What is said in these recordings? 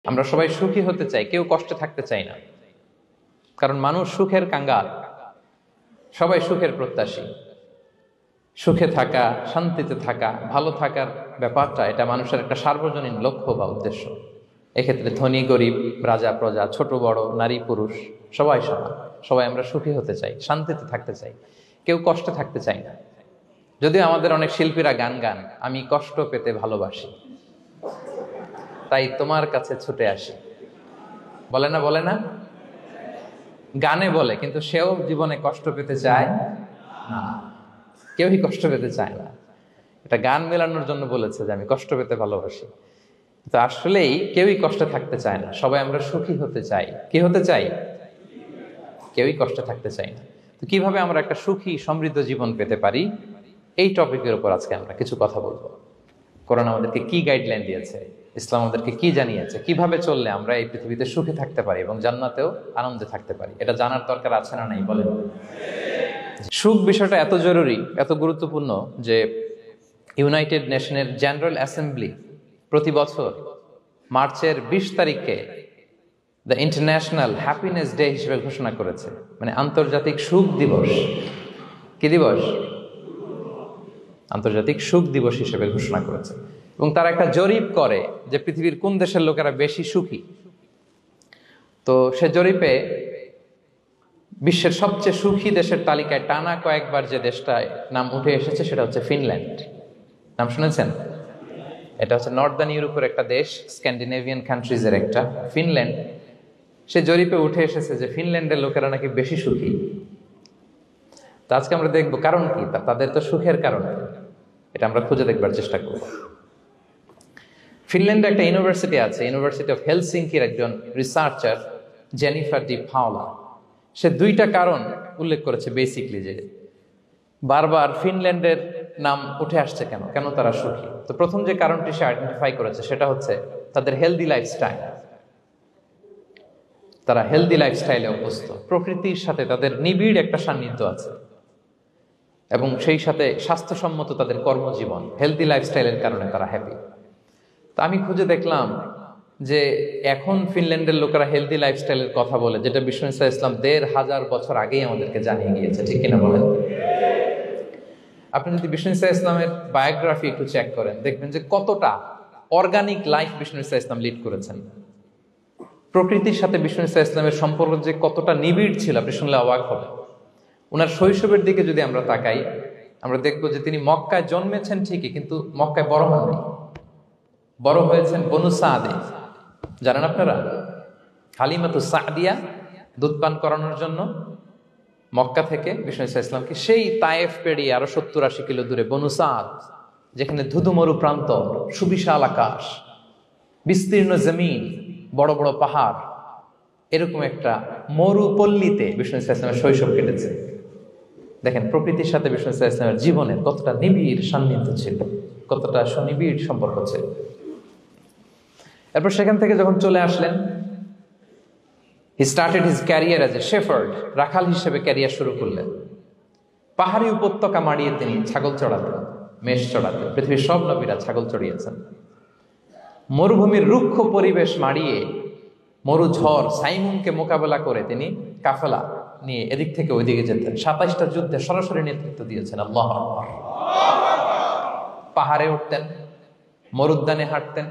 আমরা সবাই সুখী হতে চাই, কেউ কষ্টে থাকতে চাই না, কারণ মানুষ সুখের কাঙ্গাল, সবাই সুখের প্রত্যাশী। সুখে থাকা, শান্তিতে থাকা, ভালো থাকার ব্যাপারটা এটা মানুষের একটা সার্বজনীন লক্ষ্য বা উদ্দেশ্য। এক্ষেত্রে ধনী গরিব, রাজা প্রজা, ছোট বড়, নারী পুরুষ সবাই সমান। সবাই আমরা সুখী হতে চাই, শান্তিতে থাকতে চাই, কেউ কষ্টে থাকতে চাই না। যদিও আমাদের অনেক শিল্পীরা গান গান, আমি কষ্ট পেতে ভালোবাসি, তাই তোমার কাছে ছুটে আসি, বলে না? বলে না? গানে বলে, কিন্তু সেও জীবনে কষ্ট পেতে চায় না। কেউই কষ্ট পেতে চায় না। এটা গান মেলানোর জন্য বলেছে যে আমি কষ্ট পেতে ভালোবাসি, তো আসলেই কেউই কষ্টে থাকতে চায় না। সবাই আমরা সুখী হতে চাই। কি হতে চাই? কেউই কষ্টে থাকতে চাই না। তো কিভাবে আমরা একটা সুখী সমৃদ্ধ জীবন পেতে পারি, এই টপিকের উপর আজকে আমরা কিছু কথা বলবো। কোরআন আমাদেরকে কি গাইডলাইন দিয়েছে, ইসলাম আমাদেরকে কি জানিয়েছে, কিভাবে চললে আমরা এই পৃথিবীতে সুখে থাকতে পারি এবং জান্নাতেও আনন্দে থাকতে পারি, এটা জানার দরকার আছে না নাই? বলেন। সুখ বিষয়টা এত জরুরি, এত গুরুত্বপূর্ণ যে ইউনাইটেড নেশনের জেনারেল অ্যাসেম্বলি প্রতি বছর মার্চের 20 তারিখে দ্য ইন্টারন্যাশনাল হ্যাপিনেস ডে হিসেবে ঘোষণা করেছে, মানে আন্তর্জাতিক সুখ দিবস। কি দিবস? আন্তর্জাতিক সুখ দিবস হিসেবে ঘোষণা করেছে। এবং তারা একটা জরিপ করে যে পৃথিবীর কোন দেশের লোকেরা বেশি সুখী। তো সে জরিপে বিশ্বের সবচেয়ে সুখী দেশের তালিকায় টানা কয়েকবার যে দেশটায় নাম উঠে এসেছে সেটা হচ্ছে ফিনল্যান্ড। নাম শুনেছেন? এটা হচ্ছে নর্দার্ন ইউরোপের একটা দেশ, স্ক্যান্ডিনেভিয়ান কান্ট্রিজের একটা, ফিনল্যান্ড। সে জরিপে উঠে এসেছে যে ফিনল্যান্ডের লোকেরা নাকি বেশি সুখী। তো আজকে আমরা দেখবো কারণ কি, তাদের তো সুখের কারণ, এটা আমরা খুঁজে দেখবার চেষ্টা করব। ফিনল্যান্ডে একটা ইউনিভার্সিটি আছে, ইউনিভার্সিটি অফ হেলসিঙ্কির একজন রিসার্চার জেনিফার ডি পাওলা, সে 2টা কারণ উল্লেখ করেছে বেসিকলি, যে বারবার ফিনল্যান্ডের নাম উঠে আসছে কেন, কেন তারা সুখী। তো প্রথম যে কারণটি সে আইডেন্টিফাই করেছে সেটা হচ্ছে তাদের হেলদি লাইফস্টাইল। তারা হেলদি লাইফস্টাইলে অভ্যস্ত, প্রকৃতির সাথে তাদের নিবিড় একটা সান্নিধ্য আছে, এবং সেই সাথে স্বাস্থ্যসম্মত তাদের কর্মজীবন। হেলদি লাইফস্টাইলের কারণে তারা হ্যাপি। তো আমি খুঁজে দেখলাম যে এখন ফিনল্যান্ডের লোকেরা হেলদি লাইফস্টাইলের কথা বলে, যেটা বিষ্ণু ইসলাম 1500 বছর আগেই আমাদেরকে জানিয়ে গিয়েছে। ঠিক কিনা বলেন? আপনি যদি বিষ্ণু ইসলামের বায়োগ্রাফি একটু চেক করেন, দেখবেন যে কতটা অর্গানিক লাইফ বিষ্ণু ইসলাম লিড করেছেন। প্রকৃতির সাথে বিষ্ণু ইসলামের সম্পর্ক যে কতটা নিবিড় ছিল, আপনি শুনলে অবাক হবেন। ওনার শৈশবের দিকে যদি আমরা তাকাই, আমরা দেখবো যে তিনি মক্কায় জন্মেছেন ঠিকই, কিন্তু মক্কায় বড় হননি। বড় হয়েছেন বনু সাদে। জানেন আপনারা? হালিমাতু সাদিয়া দুধ পান করানোর জন্য মক্কা থেকে বিষ্ণু ইসলামকে সেই তায়েফ পেরিয়ে আরো 70-80 কিলো দূরে বনু সাদ, যেখানে ধুধু মরু প্রান্ত, সুবিশাল আকাশ, বিস্তীর্ণ জমিন, বড় বড় পাহাড়, এরকম একটা মরুপল্লীতে বিষ্ণু ইসলামের শৈশব কেটেছে। দেখেন প্রকৃতির সাথে বিষ্ণু ইসলামের জীবনের কতটা নিবিড় সান্নিধ্য ছিল, কতটা সুনিবিড় সম্পর্ক ছিল। এরপর সেখান থেকে যখন চলে আসলেন, he started his career as a shepherd, রাখাল হিসেবে ক্যারিয়ার শুরু করলেন। পাহাড়ি উপত্যকা মাড়িয়ে তিনি ছাগল চড়াতেন, মেষ চড়াতেন। পৃথিবীর সব নবীরা ছাগল চড়িয়েছেন। মরুভূমির রুক্ষ পরিবেশ মাড়িয়ে মরু ঝড় সাইমুনকে মোকাবেলা করে তিনি কাফেলা নিয়ে এদিক থেকে ওইদিকে যেতেন। 27টা যুদ্ধে সরাসরি নেতৃত্ব দিয়েছেন। আল্লাহু আকবার। পাহাড়ে উঠতেন, মরুদ্যানে হাঁটতেন,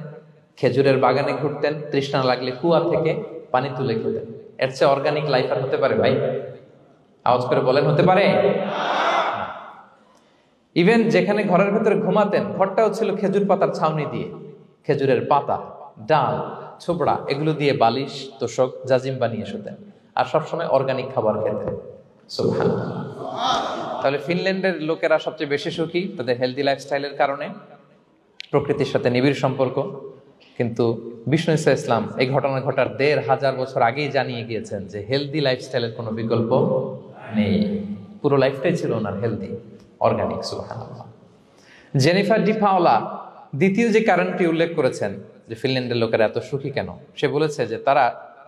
খেজুরের বাগানে ঘুরতেন, তৃষ্ণা লাগলে কুয়া থেকে পানি তুলে খেতেন। এর চেয়ে অর্গানিক লাইফ আর হতে পারে ভাই? আওয়াজ করে বলেন, হতে পারে? ইভেন যেখানে ঘরের ভেতরে ঘুমাতেন, ঘরটাও ছিল খেজুর পাতার ছাউনি দিয়ে, খেজুরের পাতা, ডাল, ছোবড়া, এগুলো দিয়ে বালিশ, তোশক, জাজিম বানিয়ে শুতেন। আর সবসময় অর্গানিক খাবার খেতেন। সুবহানাল্লাহ। তাহলে ফিনল্যান্ডের লোকেরা সবচেয়ে বেশি সুখী তাদের হেলদি লাইফস্টাইলের কারণে, প্রকৃতির সাথে নিবিড় সম্পর্ক। কিন্তু বিষ্ণু ইসলাম এই ঘটনা ঘটার 1500 বছর আগেই জানিয়ে গিয়েছেন যে হেলদি লাইফস্টাইলের কোনো বিকল্প নেই। পুরো লাইফটাই ছিল ওনার হেলদি, অর্গানিক। সুবহানাল্লাহ। জেনিফার ডি পাওলা দ্বিতীয় যে কারণটি উল্লেখ করেছেন যে ফিনল্যান্ডের লোকেরা এত সুখী কেন, সে বলেছে যে তারা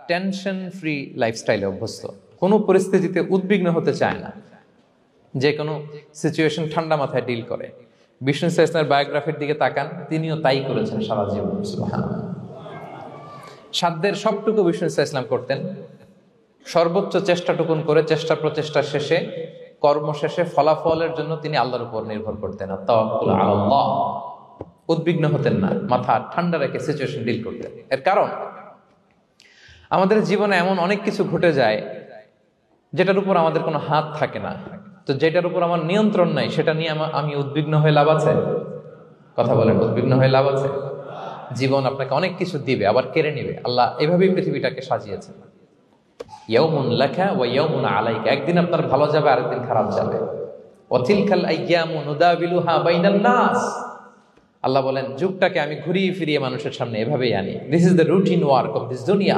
টেনশন ফ্রি লাইফস্টাইলে অভ্যস্ত, কোনো পরিস্থিতিতে উদ্বিগ্ন হতে চায় না, যে কোনো সিচুয়েশন ঠান্ডা মাথায় ডিল করে। বিষ্ণু ইসলামের বায়োগ্রাফির দিকে তাকান, তিনিও তাই করেছেন সারা জীবন। সুবহানাল্লাহ। সাধ্যের সবটুকু বিষ্ণু ইসলাম করতেন, সর্বোচ্চ চেষ্টাটুকুন করে চেষ্টা প্রচেষ্টা শেষে কর্ম শেষে ফলাফলের জন্য তিনি আল্লাহর উপর নির্ভর করতেন। আর তাওয়াক্কুল আলাল্লাহ, উদ্বিগ্ন হতেন না, মাথা ঠান্ডা রেখে সিচুয়েশন ডিল করতেন। এর কারণ আমাদের জীবনে এমন অনেক কিছু ঘটে যায় যেটার উপর আমাদের কোনো হাত থাকে না। তো যেটার উপর আমার নিয়ন্ত্রণ নাই সেটা নিয়ে আমি উদ্বিগ্ন হয়ে লাভ আছে? কথা বলেন, উদ্বিগ্ন হয়ে লাভ আছে? জীবন আপনাকে অনেক কিছু দিবে, আবার কেড়ে নিবে। আল্লাহ এভাবেই পৃথিবীটাকে সাজিয়েছেন। ইয়াউমুন লাকা ওয়া ইয়াউমুন আলাইকা, একদিন আপনার ভালো যাবে, আরেকদিন খারাপ যাবে। ওয়া তিলকাল আইয়ামু নুদাবিলুহা বাইনান নাস, আল্লাহ বলেন যুগটাকে আমি ঘুরিয়ে ফিরিয়ে মানুষের সামনে এভাবেই আনি। This is the routine work of this দুনিয়া।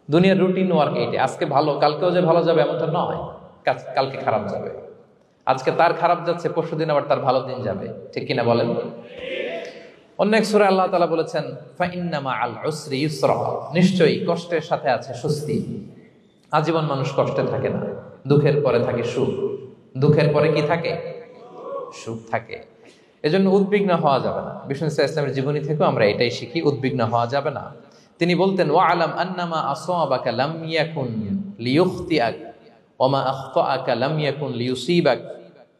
দুনিয়ার রুটিন ওয়ার্ক এইটা। আজকে ভালো, কালকেও যে ভালো যাবে এমনটা নয়, কালকে খারাপ যাবে। আজকে তার খারাপ যাচ্ছে, পরশুদিন আবার তার ভালো দিন যাবে, ঠিক কিনা বলেন? অন্য এক সূরায় আল্লাহ তাআলা বলেছেন ফাইন্না মাআল উসরি ইউসরা, নিশ্চয়ই কষ্টের সাথে আছে স্বস্তি। আজীবন মানুষ কষ্টে থাকে না, দুঃখের পরে থাকে সুখ। দুঃখের পরে কি থাকে? সুখ থাকে। এজন্য উদ্বিগ্ন হওয়া যাবে না। বিষ্ণু ইসলামের জীবনী থেকেও আমরা এটাই শিখি, উদ্বিগ্ন হওয়া যাবে না। তিনি বলতেন ওয়া আলাম আন্নামা আসাবাকা লাম ইয়াকুন লিয়ুখতিআক ওয়া মা আখতাআকা লাম ইয়াকুন লিয়ুসিবাক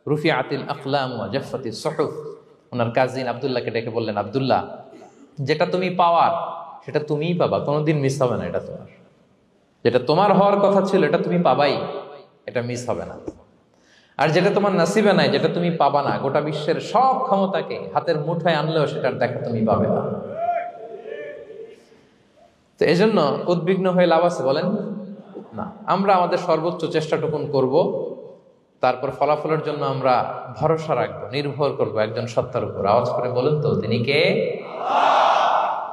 রুফিআতিল আকলাম ওয়া জাফফাতিস সুহুফ। ওনার কাজিন আব্দুল্লাহকে ডেকে বললেন, আব্দুল্লাহ, যেটা তুমি পাওয়ার সেটা তুমিই পাবা, কোনোদিন মিস হবে না। এটা তোমার, যেটা তোমার হওয়ার কথা ছিল এটা তুমি পাবাই, এটা মিস হবে না। আর যেটা তোমার নসিবে নাই, যেটা তুমি পাবা না, গোটা বিশ্বের সব ক্ষমতাকে হাতের মুঠোয় আনলেও সেটার দেখা তুমি পাবে না। তো এজন্য উদ্বিগ্ন হয়ে লাভ আছে বলেন না। আমরা আমাদের সর্বোচ্চ চেষ্টাটুকুন করব, তারপর ফলাফলের জন্য আমরা ভরসা রাখবো, নির্ভর করব একজন সত্তার উপর। আওয়াজ করে বলুন তো, তিনি কে?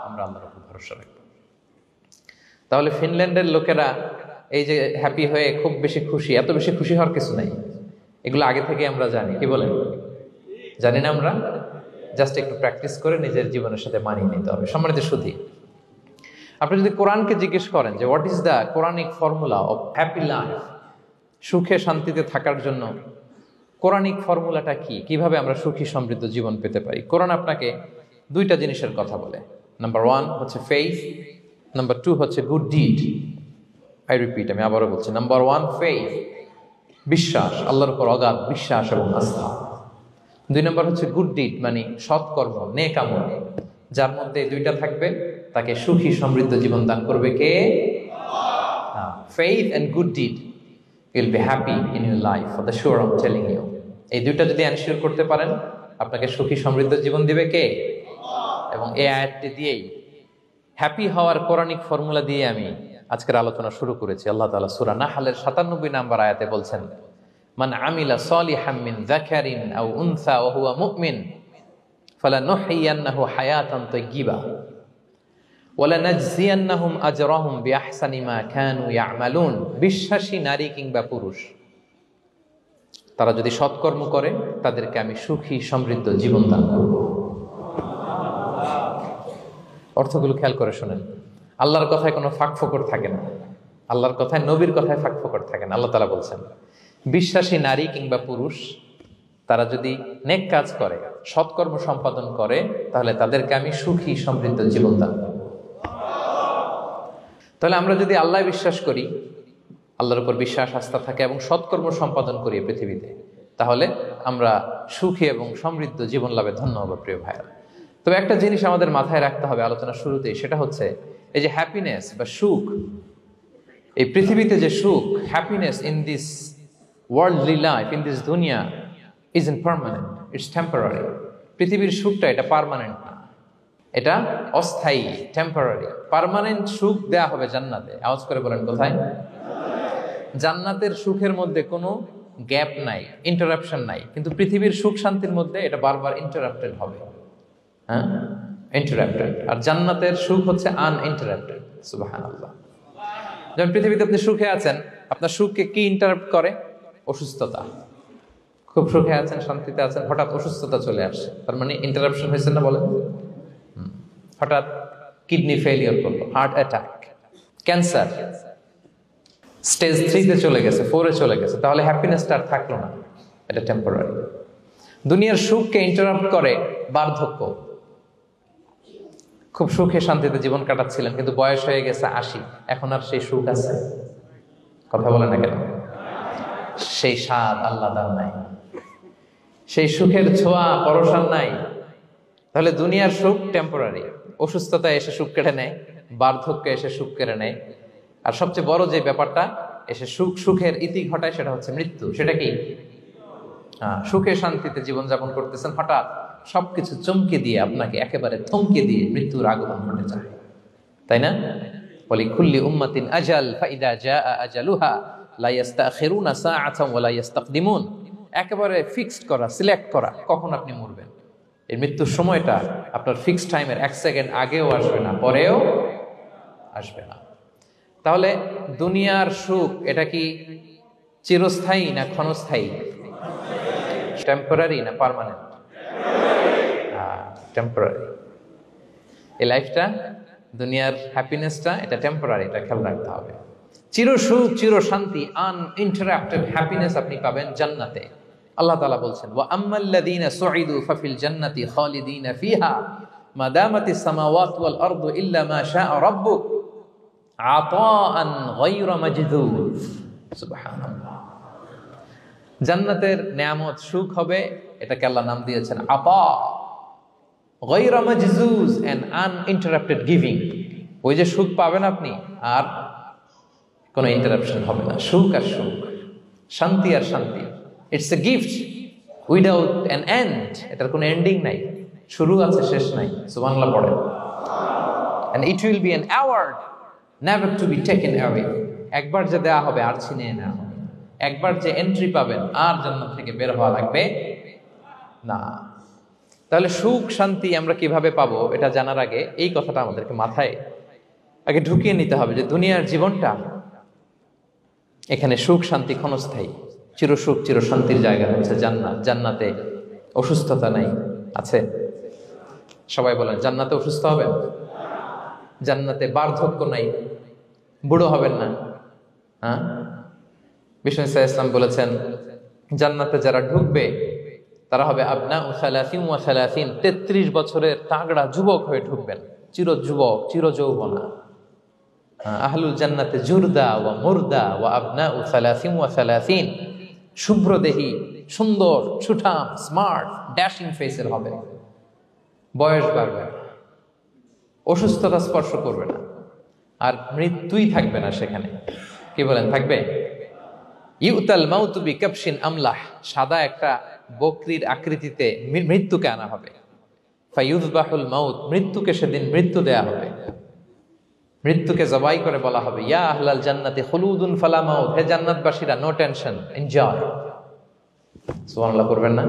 আমরা আল্লাহর উপর ভরসা রাখবো। তাহলে ফিনল্যান্ডের লোকেরা এই যে হ্যাপি হয়ে খুব বেশি খুশি, এত বেশি খুশি হওয়ার কিছু নাই। এগুলো আগে থেকে আমরা জানি, কি বলেন? জানি না আমরা? জাস্ট একটু প্র্যাকটিস করে নিজের জীবনের সাথে মানিয়ে নিতে হবে। সম্মানিত সুধী, আপনি যদি কোরআনকে জিজ্ঞেস করেন যে what is the Quranic formula of happy life, সুখে শান্তিতে থাকার জন্য কোরআনিক ফর্মুলাটা কি, কিভাবে আমরা সুখী সমৃদ্ধ জীবন পেতে পারি, কোরআন আপনাকে দুইটা জিনিসের কথা বলে। নাম্বার 1 হচ্ছে ফেইথ, নাম্বার 2 হচ্ছে গুড ডিড। আই রিপিট, আমি আবারও বলছি, নাম্বার 1 ফেইথ, বিশ্বাস, আল্লাহর উপর অগাধ বিশ্বাস এবং আস্থা। 2 নম্বর হচ্ছে গুড ডিড, মানে সৎকর্ম, নেক আমল। যার মধ্যে দুইটা থাকবে তাকে সুখী সমৃদ্ধ জীবন দান করবে কে? Faith and good deed, you'll be happy in your life for the sure, I am telling you. এই দুইটা যদি এনশিওর করতে পারেন, আপনাকে সুখী সমৃদ্ধ জীবন দিবে কে? এবং এই আয়াতটি দিয়েই, হ্যাপি হওয়ার কোরআনিক ফর্মুলা দিয়ে আমি আজকের আলোচনা শুরু করেছি। আল্লাহ তাআলা সূরা নাহলের 97 নম্বর আয়াতে বলছেন, মান আমিলা সালিহাম মিন যাকারিন আও উনসা ওয়া হুয়া মুমিন ফালানুহইয়ান্নাহু হায়াতান তাইয়্যিবা ওয়া লানাজজিয়ান্নাহুম আজরাহুম বিআহসানি মা কানু ইয়ামালুন। বিশ্বাসী নারী কিংবা পুরুষ, তারা যদি সৎকর্ম করে তাদেরকে আমি সুখী সমৃদ্ধ জীবন দান করব। অর্থগুলো খেয়াল করে শুনেন। আল্লাহর কথায় কোনো ফাঁকফোকর থাকে না, আল্লাহর কথায়, নবীর কথায় ফাঁকফোকর থাকে না। আল্লাহ তাআলা বলছেন বিশ্বাসী নারী কিংবা পুরুষ তারা যদি নেক কাজ করে, সৎকর্ম সম্পাদন করে, তাহলে তাদেরকে আমি সুখী সমৃদ্ধ জীবন দান করব। তাহলে আমরা যদি আল্লাহ বিশ্বাস করি, আল্লাহর উপর বিশ্বাস আস্থা থাকে এবং সৎকর্ম সম্পাদন করি পৃথিবীতে, তাহলে আমরা সুখী এবং সমৃদ্ধ জীবন লাভে ধন্য হব প্রিয় ভাইরা। তবে একটা জিনিস আমাদের মাথায় রাখতে হবে আলোচনা শুরুতেই, সেটা হচ্ছে এই যে হ্যাপিনেস বা সুখ, এই পৃথিবীতে যে সুখ, happiness in this worldly life, in this দুনিয়া ইজন্ট পার্মানেন্ট, ইটস টেম্পোরারি। পৃথিবীর সুখটা এটা পার্মানেন্ট না, এটা অস্থায়ী, টেম্পোরারি। পার্মানেন্ট সুখ দেয়া হবে জান্নাতে। আওয়াজ করে বলেন কোথায়? জান্নাতের সুখের মধ্যে কোনো গ্যাপ নাই, ইন্টারাপশন নাই। কিন্তু পৃথিবীর সুখ শান্তির মধ্যে এটা বারবার ইন্টারাপ্টেড হবে, হ্যাঁ, ইন্টারাপ্টেড। আর জান্নাতের সুখ হচ্ছে আনইন্টারাপ্টেড। সুবহানাল্লাহ। যেমন পৃথিবীতে আপনি সুখে আছেন, আপনার সুখকে কি ইন্টারাপ্ট করে? অসুস্থতা। খুব সুখে আছেন, শান্তিতে আছেন, হঠাৎ অসুস্থতা চলে আসে, তার মানে ইন্টারাপশন হয়েছে না বলেন? হঠাৎ কিডনি ফেলিওর করলো, হার্ট অ্যাটাক, ক্যান্সার স্টেজ 3-তে চলে গেছে, 4-এ চলে গেছে, তাহলে হ্যাপিনেসটা আর থাকলো না, এটা খুব সুখে শান্তিতে জীবন কাটাচ্ছিলেন, কিন্তু বয়স হয়ে গেছে 80, এখন আর সেই সুখ আছে? কথা বলে না কেন? সেই স্বাদ আল্লাহর নাই, সেই সুখের ছোঁয়া পরশান নাই। তাহলে দুনিয়ার সুখ টেম্পোরারি, অসুস্থতা এসে সুখ কেড়ে নেয়, বার্ধক্য এসে সুখ কেড়ে নেয়, আর সবচেয়ে বড় যে ব্যাপারটা এসে সুখের ইতি ঘটায় সেটা হচ্ছে মৃত্যু। সেটা কি? সুখে শান্তিতে জীবনযাপন করতেছেন, হঠাৎ সবকিছু চমকে দিয়ে আপনাকে একেবারে থমকে দিয়ে মৃত্যুর আগমন ঘটে যায়, তাই না? বলি কুল্লি উম্মাতিন আজাল ফাইদা জাআ আজালুহা লা ইস্তাখিরুনা সাআতান ওয়া লা ইস্তাকদিমুন। একেবারে ফিক্সড করা, সিলেক্ট করা কখন আপনি মরবেন। এই মৃত্যুর সময়টা আপনার ফিক্সড টাইমের 1 সেকেন্ড আগেও আসবে না, পরেও আসবে না। তাহলে দুনিয়ার সুখ এটা কি চিরস্থায়ী না ক্ষণস্থায়ী? টেম্পোরারি না পার্মানেন্ট? টেম্পোরারি। এই লাইফটা, দুনিয়ার হ্যাপিনেসটা, এটা টেম্পোরারি, এটা খেয়াল রাখতে হবে। চির সুখ, চির শান্তি, আনইন্টারাপ্টেড হ্যাপিনেস আপনি পাবেন জান্নাতে। আল্লাহ তাআলা বলছেন, ওয়া আম্মাল্লাযীনা সুঈদু ফাফিল জান্নাতি খালিদিনা ফিহা মা দামাতিস সামাওয়াতু ওয়াল আরদু ইল্লা মা শাআ রাব্বুক আতাআন গায়রা মাজদুদ। সুবহানাল্লাহ। জান্নাতের নিয়ামত সুখ হবে, এটাকে আল্লাহ নাম দিয়েছেন আতা, গায়রা মাজজুজ, এন্ড আনইন্টারাপ্টেড গিভিং। ওই যে সুখ পাবেন আপনি, আর কোনো ইন্টারাপশন হবে না। সুখ আর সুখ, শান্তি আর শান্তি, it's a gift without an end. এটার কোনো এন্ডিং নাই, শুরু আছে শেষ নাই। সুবহানাল্লাহ পড়েন। And it will be an award never to be taken away. একবার যে দেয়া হবে আর ছিনিয়ে নেওয়া হবে। একবার যে এন্ট্রি পাবেন আর জান্নাত থেকে বের হওয়া লাগবে না। তাহলে সুখ শান্তি আমরা কিভাবে পাবো এটা জানার আগে এই কথাটা আমাদেরকে মাথায় আগে ঢুকিয়ে নিতে হবে যে দুনিয়ার জীবনটা, এখানে সুখ শান্তি ক্ষণস্থায়ী। চির সুখ চির শান্তির জায়গা হচ্ছে জান্নাত। জান্নাতে অসুস্থতা নাই, আছে? সবাই বলেন জান্নাতে অসুস্থ হবেন? জান্নাতে বার্ধক্য নাই, বুড়ো হবেন না। হ্যাঁ, বিষ্ণু ইসলাম বলেছেন জান্নাতে যারা ঢুকবে তারা হবে আবনা ও সালাসিন ওয়া সালাসিন, 33 বছরের তাগড়া যুবক হয়ে ঢুকবেন, চির যুবক, চির যৌবনা। আহলুল জান্নাতে জুরদা ওয়া মুরদা ওয়া আবনা ও সালাসিন ওয়া সালাসিন, শুভ্রদেহী, সুন্দর, সুঠাম, স্মার্ট, ড্যাশিং ফেসের হবে। বয়স বাড়বে না, অসুস্থতা স্পর্শ করবে না, আর মৃত্যুই থাকবে না সেখানে। কি বলেন, থাকবে? ইউতাল মাউতু বিকাবশিন আমলাহ, সাদা একটা বকরির আকৃতিতে মৃত্যুকে আনা হবে। ফায়ুযবাহুল মাউত, মৃত্যুকে সেদিন মৃত্যু দেয়া হবে। মৃত্যুকে জবাই করে বলা হবে, ইয়া আহলাল জান্নাতি খুলুদুন ফালা মাউত, হে জান্নাতবাসীরা, নো টেনশন, এনজয়। সুবহানাল্লাহ করবেন না?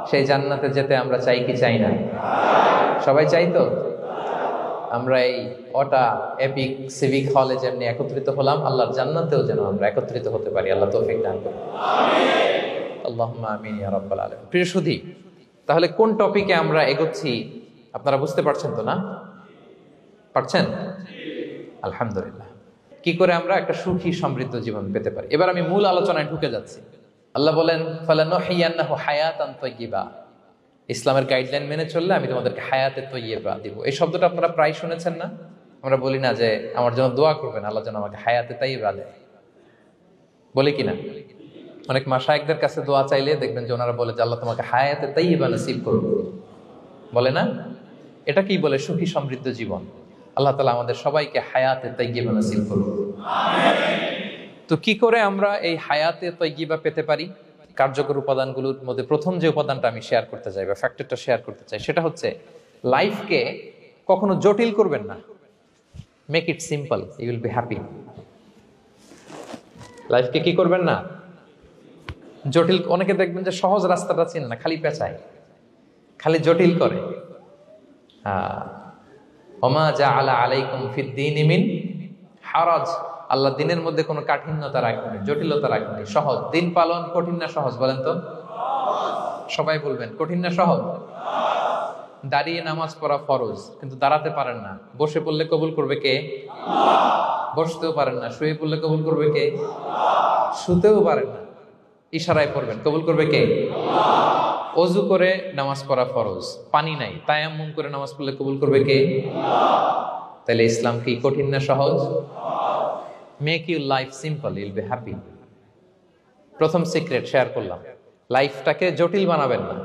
সেই জান্নাতে যেতে আমরা চাই কি চাই না? সবাই চাই তো? আমরা এই ওটা এপিক সিভিক হলে যেমনি একত্রিত হলাম, আল্লাহর জান্নাতেও যেন আমরা একত্রিত হতে পারি। আল্লাহ তৌফিক দান করুন। আল্লাহুম্মা আমিন ইয়া রাব্বাল আলামিন। প্রিয় সুধী, তাহলে কোন টপিকে আমরা এগোচ্ছি আপনারা বুঝতে পারছেন তো না? পারছেন? আলহামদুলিল্লাহ। কি করে আমরা একটা সুখী সমৃদ্ধ জীবন পেতে পারি, এবার আমি মূল আলোচনায় ঢুকে যাচ্ছি। আল্লাহ বলেন ফালানুহিয়ান্নাহু হায়াতান তাইয়্যিবা, ইসলামের গাইডলাইন মেনে চললে আমি তোমাদেরকে হায়াতে তৈয়্যিবা দিব। এই শব্দটা আপনারা প্রায় শুনেছেন না? আমরা বলি না যে আমার জন্য দোয়া করবেন, আল্লাহ যেন আমাকে হায়াতে তৈয়্যিবা দেয়, বলি কিনা? অনেক মাশায়েখদের কাছে দোয়া চাইলে দেখবেন যে ওনারা বলে যে আল্লাহ তোমাকে হায়াতে তৈয়্যিবা নসিব করুন, বলে না? এটা কি বলে? সুখী সমৃদ্ধ জীবন। আল্লাহ তাআলা আমাদের সবাইকে হায়াতে তৈয়্যিবা নসিব করুন। তো কি করে আমরা এই হায়াতে তৈয়্যিবা পেতে পারি? কার্যকর উপাদানগুলোর মধ্যে প্রথম যে উপাদানটা আমি শেয়ার করতে চাই বা ফ্যাক্টরটা শেয়ার করতে চাই সেটা হচ্ছে লাইফকে কখনো জটিল করবেন না। Make it simple, you will be happy. লাইফকে কি করবেন না? জটিল। অনেকে দেখবেন যে সহজ রাস্তাটা চেনে না, খালি পেঁচায়, খালি জটিল করে। ওমা জাআলা আলাইকুম ফিদ-দীনি মিন হারাজ, আল্লাহ দিনের মধ্যে কোনো কাঠিন্যতা রাখেনি, জটিলতা রাখেনি, সহজ। দিন পালন কঠিন না সহজ? বলেন তো, সবাই বলবেন কঠিন না সহজ? দাঁড়িয়ে নামাজ পড়া ফরজ, কিন্তু দাঁড়াতে পারেন না। বসে পড়লে কবুল করবে কে? বসতেও পারেন না। শুয়ে পড়লে কবুল করবে কে? শুতেও পারেন না। ইশারায় পড়বেন, কবুল করবে কে? অজু করে নামাজ পড়া ফরজ, পানি নাই, তায়াম্মুম করে নামাজ পড়লে কবুল করবে কে? তাহলে ইসলাম কি কঠিন না সহজ? Make your life simple, Yule be happy. প্রথম সিক্রেট শেয়ার করলাম, লাইফটাকে জটিল বানাবেন না।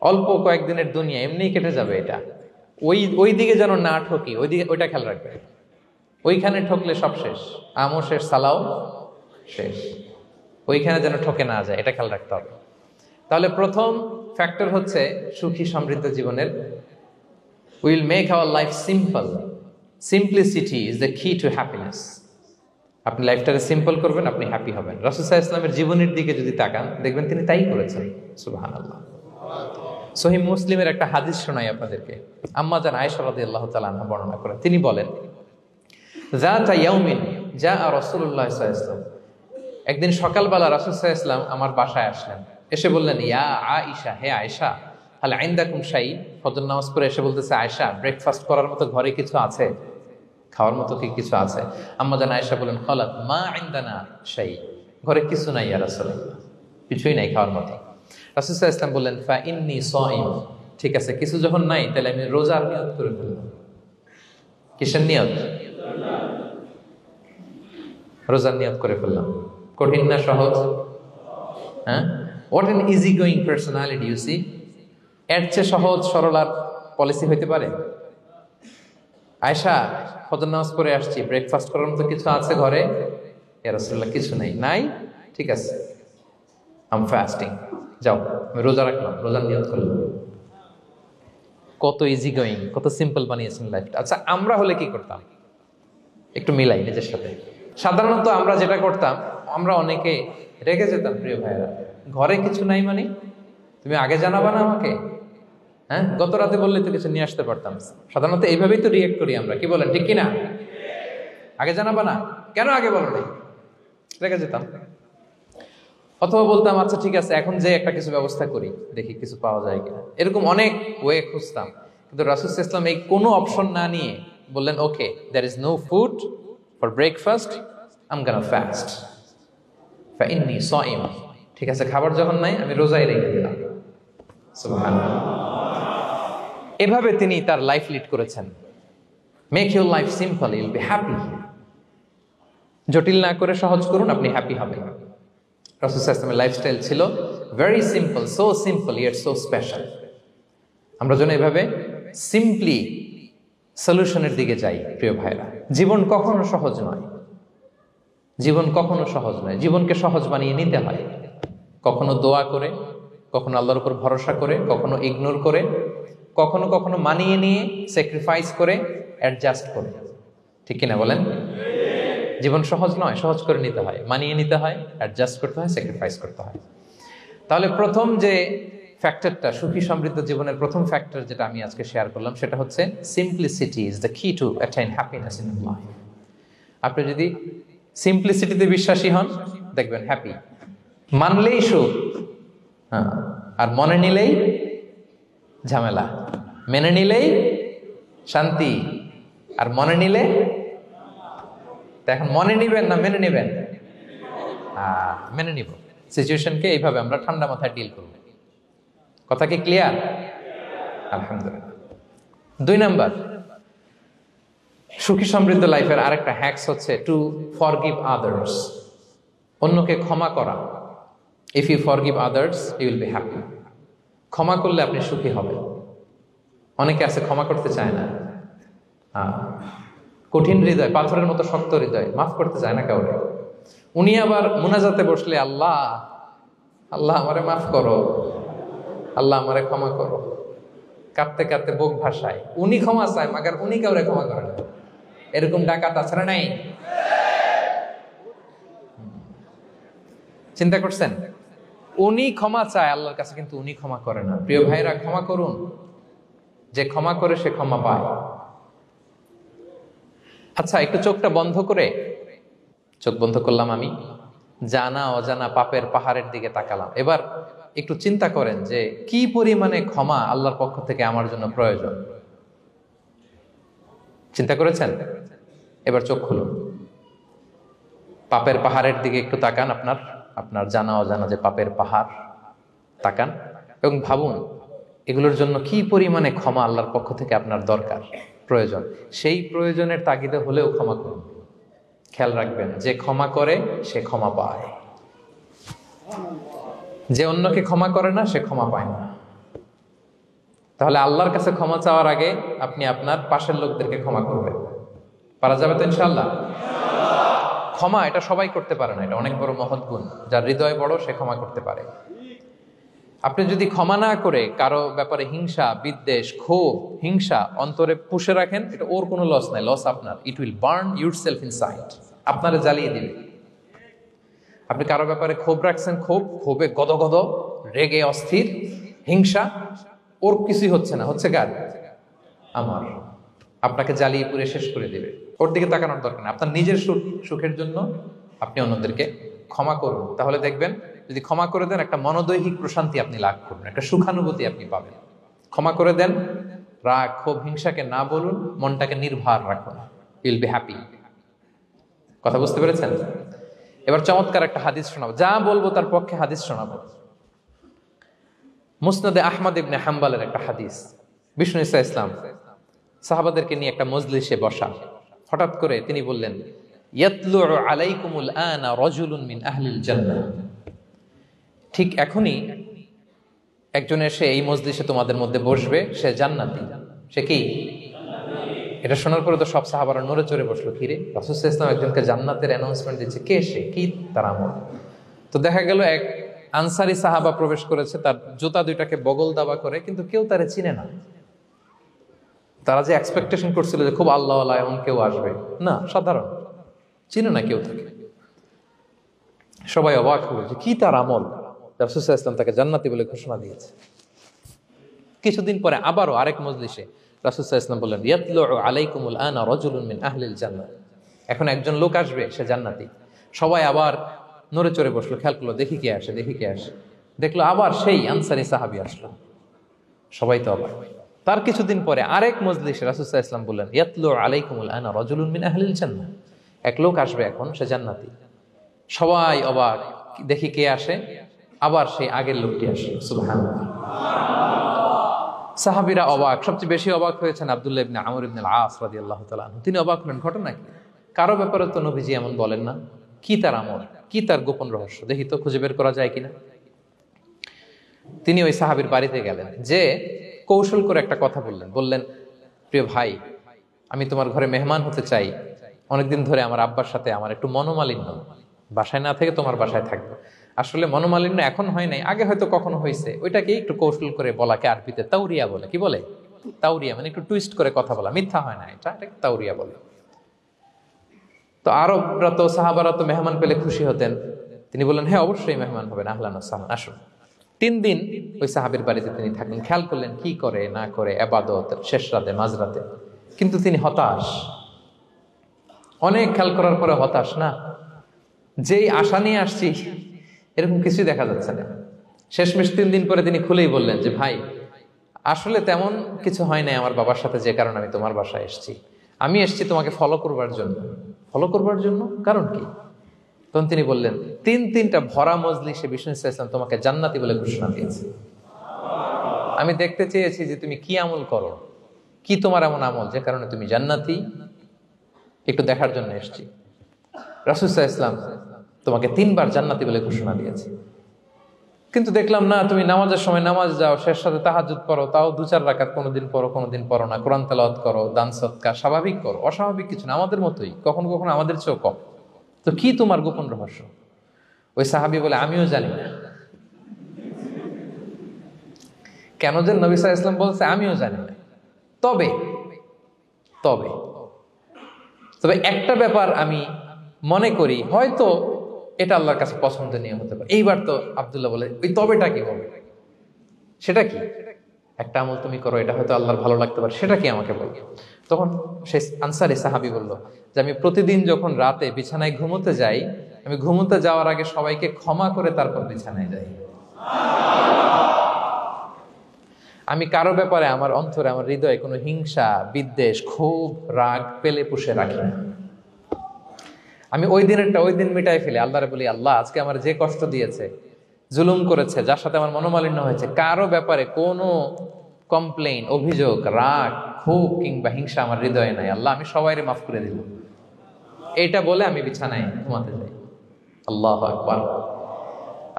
অল্প কয়েকদিনের দুনিয়া, এমনিই কেটে যাবে। এটা ওই দিকে যেন না ঠকি, ওইটা খেয়াল রাখবে। ওইখানে ঠকলে সব শেষ, আমও শেষ, সালাও শেষ। ওইখানে যেন ঠকে না যায়, এটা খেয়াল রাখতে হবে। তাহলে প্রথম ফ্যাক্টর হচ্ছে সুখী সমৃদ্ধ জীবনের, will make our life simple. Simplicity is the key to happiness. আপনি লাইফটাকে সিম্পল করবেন, আপনি হ্যাপি হবেন। রাসূল সাল্লাল্লাহু আলাইহি ওয়াসাল্লামের জীবনের দিকে যদি তাকান, দেখবেন তিনি তাই করেছেন। সুবহানাল্লাহ। সহিহ মুসলিমের একটা হাদিস শোনাই আপনাদেরকে। আম্মা জান আয়েশা রাদিয়াল্লাহু তাআলা আনহা বর্ণনা করেন। তিনি বলেন, যাতা ইয়াউমিন জাআ রাসূলুল্লাহ সাল্লাল্লাহু আলাইহি ওয়াসাল্লাম, একদিন সকালবেলা রাসূল সাল্লাল্লাহু আলাইহি ওয়াসাল্লাম আমার বাসায় আসলেন। এসে বললেন, ইয়া আয়েশা, হে আয়েশা, হাল ইনদাকুম শাই। ফজর নামাজ পড়ে এসে বলতেছে, আয়েশা, ব্রেকফাস্ট করার মতো ঘরে কিছু আছে? খাওয়ার মতো কি কিছু আছে? আম্মা জান আয়েশা বলেন, খালাত মা ইনদানা শাই, ঘরে কিছু নাই ইয়া রাসূলুল্লাহ, কিছুই নাই খাওয়ার মতো। রাসূল সাল্লাল্লাহু আলাইহি ওয়াসাল্লাম বললেন, ফা ইন্নী সাইম, ঠিক আছে, কিছু যখন নাই তাহলে আমি রোজার নিয়ত করে ফেললাম। কিসের নিয়ত? রোজার নিয়ত করে ফেললাম। কঠিন না সহজ? হ্যাঁ, what an easy going personality you see. এর চেয়ে সহজ সরল আর পলিসি হইতে পারে? আয়েশা, ফজর নামাজ পড়ে আসছি, ব্রেকফাস্ট করার মতো কিছু আছে ঘরে? ইয়া রাসূলুল্লাহ, কিছু নাই। নাই, ঠিক আছে, আম ফাস্টিং, যাও আমি রোজা রাখলাম, রোজার নিয়ত করলাম। কত ইজি গোয়িং, কত সিম্পল বানিয়েছেন লাইফটা। আচ্ছা, আমরা হলে কি করতাম? একটু মিলাই নিজের সাথে। সাধারণত আমরা যেটা করতাম, আমরা অনেকে রেগে যেতাম। প্রিয় ভাইয়েরা, ঘরে কিছু নাই মানে তুমি আগে জানাবা না আমাকে? হ্যাঁ, গত রাতে বললে তো কিছু নিয়ে আসতে পারতাম। সাধারণত এইভাবেই তো রিয়েক্ট করি আমরা, কি বলেন, ঠিক কিনা? আগে জানাবা না কেন, আগে বলো না, রেগে যেতাম। অথবা বলতাম, আচ্ছা ঠিক আছে, এখন যে একটা কিছু ব্যবস্থা করি, দেখি কিছু পাওয়া যায় কিনা। এরকম অনেক ওয়ে খুঁজতাম। কিন্তু রাসূল সাল্লাল্লাহু আলাইহি ওয়াসাল্লাম এই কোনো অপশন না নিয়ে বললেন, okay, there is no food for breakfast, I am gonna fast, ফা ইন্নী সাইম, ঠিক আছে, খাবার যখন নাই আমি রোজাই রেখে দিলাম। সুবহানাল্লাহ। এভাবে তিনি তার লাইফ লিড করেছেন। Make your life simple, Yule be happy. জটিল না করে সহজ করুন, আপনি হ্যাপি হবেন। রাসূল সাল্লাল্লাহু আলাইহি ওয়াসাল্লামের লাইফস্টাইল ছিল very simple, so simple yet so special. আমরা যেন এভাবে সিম্পলি সলিউশনের দিকে যাই। প্রিয় ভাইরা, জীবন কখনো সহজ নয়, জীবন কখনো সহজ নয়। জীবনকে সহজ বানিয়ে নিতে হয়, কখনো দোয়া করে, কখনো আল্লাহর উপর ভরসা করে, কখনো ইগনোর করে, কখনো কখনো মানিয়ে নিয়ে, স্যাক্রিফাইস করে, অ্যাডজাস্ট করে। ঠিক কিনা বলেন? জীবন সহজ নয়, সহজ করে নিতে হয়, মানিয়ে নিতে হয়, অ্যাডজাস্ট করতে হয়, স্যাক্রিফাইস করতে হয়। তাহলে প্রথম যে ফ্যাক্টরটা, সুখী সমৃদ্ধ জীবনের প্রথম ফ্যাক্টর যেটা আমি আজকে শেয়ার করলাম, সেটা হচ্ছে simplicity is the key to attain happiness in life. আপনি যদি সিম্পলিসিটিতে বিশ্বাসী হন, দেখবেন হ্যাপি। মানলেই সুখ, হ্যাঁ, আর মনে নিলেই ঝামেলা। মেনে নিলেই শান্তি, আর মনে নিলে, এখন মনে নিবেন না মেনে নিবেন? মেনে নিব। সিচুয়েশনকে এইভাবে আমরা ঠান্ডা মাথায় ডিল করব। কথা কি ক্লিয়ার? আলহামদুলিল্লাহ। 2 নাম্বার, সুখী সমৃদ্ধ লাইফের আরেকটা হ্যাকস হচ্ছে টু ফরগিভ আদার্স। অন্যকে ক্ষমা করা। If you forgive others, you will be happy. ক্ষমা করলে আপনি সুখী হবেন। অনেকে আছে ক্ষমা করতে চায় না, কঠিন হৃদয়, পাথরের মতো শক্ত হৃদয়, মাফ করতে চায় না কাউকে। উনি আবার মুনাজাতে বসলে, আল্লাহ আল্লাহ আমারে মাফ করো, আল্লাহ আমারে ক্ষমা করো, কাঁদতে কাঁদতে বুক ভাসায়। উনি ক্ষমা চায়, মাগার উনি কাউরে ক্ষমা করে না। এরকম ডাকাত আছে না নাই? চিন্তা করছেন? উনি ক্ষমা চায় আল্লাহর কাছে, কিন্তু উনি ক্ষমা করে না। প্রিয় ভাইরা, ক্ষমা করুন। যে ক্ষমা করে সে ক্ষমা পায়। আচ্ছা, একটু চোখটা বন্ধ করে, চোখ বন্ধ করলাম আমি, জানা অজানা পাপের পাহাড়ের দিকে তাকালাম। এবার একটু চিন্তা করেন যে কি পরিমাণে ক্ষমা আল্লাহর পক্ষ থেকে আমার জন্য প্রয়োজন। চিন্তা করেছেন? এবার চোখ খুলুন, পাপের পাহাড়ের দিকে একটু তাকান। আপনার জানা অজানা যে পাপের পাহাড়, তাকান এবং ভাবুন এগুলোর জন্য কি পরিমাণে ক্ষমা আল্লাহর পক্ষ থেকে আপনার দরকার, প্রয়োজন। সেই প্রয়োজনের তাগিদে হলেও ক্ষমা করুন। খেয়াল রাখবেন, যে ক্ষমা করে সে ক্ষমা পায়, যে অন্যকে ক্ষমা করে না সে ক্ষমা পায় না। তাহলে আল্লাহর কাছে ক্ষমা চাওয়ার আগে আপনি আপনার পাশের লোকদেরকে ক্ষমা করবেন। পারা যাবে তো ইনশাআল্লাহ? ক্ষমা এটা সবাই করতে পারে না, এটা অনেক বড় মহৎ গুণ। যার হৃদয় বড় সে ক্ষমা করতে পারে। আপনি যদি ক্ষমা না করে কারো ব্যাপারে হিংসা, বিদ্বেষ, ক্ষোভ, হিংসা অন্তরে পুষে রাখেন, এটা ওর কোনো লস নাই, লস আপনার। It will burn yourself inside, আপনারে জ্বালিয়ে দিবে। আপনি কারো ব্যাপারে ক্ষোভ রাখছেন, ক্ষোভে গদগদ, রেগে অস্থির, হিংসা, ওর কিছুই হচ্ছে না, হচ্ছে কার? আমার। আপনাকে জ্বালিয়ে পুড়ে শেষ করে দিবে। ওর দিকে তাকানোর দরকার নেই। আপনার নিজের সুখের জন্য আপনি অন্যদেরকে ক্ষমা করুন। তাহলে দেখবেন যদি ক্ষমা করে দেন, একটা মনোদৈহিক প্রশান্তি আপনি লাভ করবেন, একটা সুখানুভূতি আপনি পাবেন। ক্ষমা করে দেন, রাগ, ক্ষোভ, হিংসাকে না বলুন, মনটাকে নির্ভার রাখুন, ইউল বি হ্যাপি। কথা বুঝতে পেরেছেন? এবার চমৎকার একটা হাদিস শোনাবো, যা বলবো তার পক্ষে হাদিস শোনাবো। মুসনাদে আহমদ ইবনে হাম্বালের একটা হাদিস। বিষ্ণু ইসা ইসলাম সাহাবাদেরকে নিয়ে একটা মজলিসে বসা, হঠাৎ করে তিনি বললেন, ইয়াতলু আলাইকুমুল আনা রাজুলুন মিন আহলিল জান্নাহ। ঠিক এখনই একজন এসে এই মজলিসে তোমাদের মধ্যে বসবে, সে জান্নাতি। সে কি? এটা শোনার পরে তো সব সাহাবারা নড়ে চড়ে বসলো। কিরে, রাসূল সাল্লাল্লাহু আলাইহি ওয়াসাল্লাম একজনকে জান্নাতের অ্যানাউন্সমেন্ট দিচ্ছে, কে সে, কি তার আমল? তো দেখা গেল এক আনসারি সাহাবা প্রবেশ করেছে, তার জুতা দুইটাকে বগল দাবা করে, কিন্তু কেউ তারে চিনে না। তারা যে এক্সপেকটেশন করছিল যে খুব আল্লাহওয়ালা এমন কেউ আসবে, না, সাধারণ, চিনে না কেউ তাকে। সবাই অবাক হলো যে কি তার আমল, রাসূল সাল্লাল্লাহু আলাইহি ওয়াসাল্লাম তাকে জান্নাতি বলে ঘোষণা দিয়েছে। কিছুদিন পরে আবারও আরেক মজলিসে রাসূল সাল্লাল্লাহু আলাইহি ওয়াসাল্লাম বললেন, ইয়াতলু আলাইকুমুল আনা রাজুলুন মিন আহলিল জান্নাহ। এখন একজন লোক আসবে, সে জান্নাতি। সবাই আবার নড়ে চড়ে বসলো, খেয়াল করলো, দেখি কে আসে, দেখি কে আসে। দেখলো আবার সেই আনসারী সাহাবী আসলো। সবাই তো অবাক। তার কিছুদিন পরে আরেক মজলিসে রাসূল সাল্লাল্লাহু আলাইহি ওয়াসাল্লাম বললেন, ইয়াতলু আলাইকুমুল আনা রাজুলুন মিন আহলিল জান্নাহ। এক লোক আসবে এখন, সে জান্নাতি। সবাই অবাক, দেখি কে আসে, আবার সেই আগের লোকটি আসে। সুবহানাল্লাহ। সাহাবীরা অবাক, সবচেয়ে বেশি অবাক হয়েছেন আব্দুল্লাহ ইবনে আমর ইবনে আল-আস রাদিয়াল্লাহু তাআলা আনহু। তিনি অবাক হলেন, ঘটনা কি? কারো ব্যাপারে তো নবীজি এমন বলেন না, কি তার আমল, কি তার গোপন রহস্য, দেখি তো খুঁজে বের করা যায় কিনা। তিনি ওই সাহাবীর বাড়িতে গেলেন, যে কৌশল করে একটা কথা বললেন, প্রিয় ভাই, আমি তোমার ঘরে মেহমান হতে চাই। অনেকদিন ধরে আমার আব্বার সাথে আমার একটু মনোমালিন্য, বাসায় না থেকে তোমার বাসায় থাকবো। আসলে মনোমালিন্য এখন হয় নাই, আগে হয়তো কখনো হয়েছে। ওইটাকে একটু কৌশল করে বলাকে আরবিতে তাউরিয়া বলে। কি বলে? তাউরিয়া, মানে একটু টুইস্ট করে কথা বলা, মিথ্যা হয় না, এটা তাউরিয়া বলে। তো আরবরা তো, সাহাবারা তো মেহমান পেলে খুশি হতেন। তিনি বললেন, হ্যাঁ অবশ্যই মেহমান হবেন, আহলান ওয়া সাহলান, আসুন। 3 দিন ওই সাহাবীর বাড়িতে তিনি থাকলেন। খেয়াল করলেন কি করে না করে, ইবাদত, শেষ রাতে, মাঝরাতে। কিন্তু তিনি হতাশ, অনেক খেয়াল করার পরে হতাশ। না, যেই আশা নিয়ে আসছি এরকম কিছুই দেখা যাচ্ছে না। শেষমেশ 3 দিন পরে তিনি খুলেই বললেন যে, ভাই আসলে তেমন কিছু হয় নাই আমার বাবার সাথে, যে কারণে আমি তোমার বাসায় এসেছি। আমি এসেছি তোমাকে ফলো করবার জন্য। ফলো করবার জন্য? কারণ কি? তখন তিনি বললেন, 3টা ভরা মজলিসে বিষ্ণু সাল্লাল্লাহু আলাইহি ওয়াসাল্লাম তোমাকে জান্নাতি বলে ঘোষণা দিয়েছে। আমি দেখতে চেয়েছি যে তুমি কি আমল করো, কি তোমার এমন আমল যে কারণে তুমি জান্নাতি, একটু দেখার জন্য এসেছি। রাসূল সাল্লাল্লাহু আলাইহি ওয়াসাল্লাম তোমাকে 3 বার জান্নাতি বলে ঘোষণা দিয়েছে, কিন্তু দেখলাম না, তুমি নামাজের সময় নামাজ যাও, শেষ রাতে তাহাজ্জুদ পড়ো, তাও 2-4 রাকাত, কোনোদিন পড়ো কোনোদিন পড়ো না, কোরআন তেলাওয়াত করো, দান সদকা, স্বাভাবিক করো, অস্বাভাবিক কিছু না, আমাদের মতোই, কখনো কখনো আমাদের চেয়েও কম। তো কি তোমার গোপন রহস্য? ওই সাহাবী বলে, আমিও জানি না। কেন যে নবী সাল্লাল্লাহু আলাইহি ওয়াসাল্লাম বলছে আমিও জানি না। তবে তবে তবে একটা ব্যাপার আমি মনে করি, হয়তো এটা আল্লাহর কাছে পছন্দনীয় হতে পারে। এইবার তো আব্দুল্লাহ বলে, ওই তবেটা কি বলবে? সেটা কি? একটা আমল তুমি করো, এটা হয়তো আল্লাহর ভালো লাগতে পারে, সেটা কি আমাকে বলবে? তখন সেই আনসারী সাহাবী বলল যে, আমি প্রতিদিন যখন রাতে বিছানায় ঘুমোতে যাই, আমি ঘুমোতে যাওয়ার আগে সবাইকে ক্ষমা করে তারপর বিছানায় যাই। আমি কারো ব্যাপারে আমার অন্তরে, আমার হৃদয়ে কোনো হিংসা, বিদ্বেষ, ক্ষোভ, রাগ পেলে পুষে রাখি না। আমি ওই দিনেরটা ওই দিন মিটাই ফেলি। আল্লাহরে বলি, আল্লাহ আজকে আমার যে কষ্ট দিয়েছে জুলুম করেছে, যার সাথে আমার মনোমালিন্য হয়েছে, কারো ব্যাপারে কোনো কমপ্লেইন, অভিযোগ, রাগ, ক্ষোভ কিংবা হিংসা আমার হৃদয়ে নাই, আল্লাহ আমি সবাইরে মাফ করে দিব, এইটা বলে আমি বিছানায় ঘুমাতে যাই। আল্লাহু আকবার।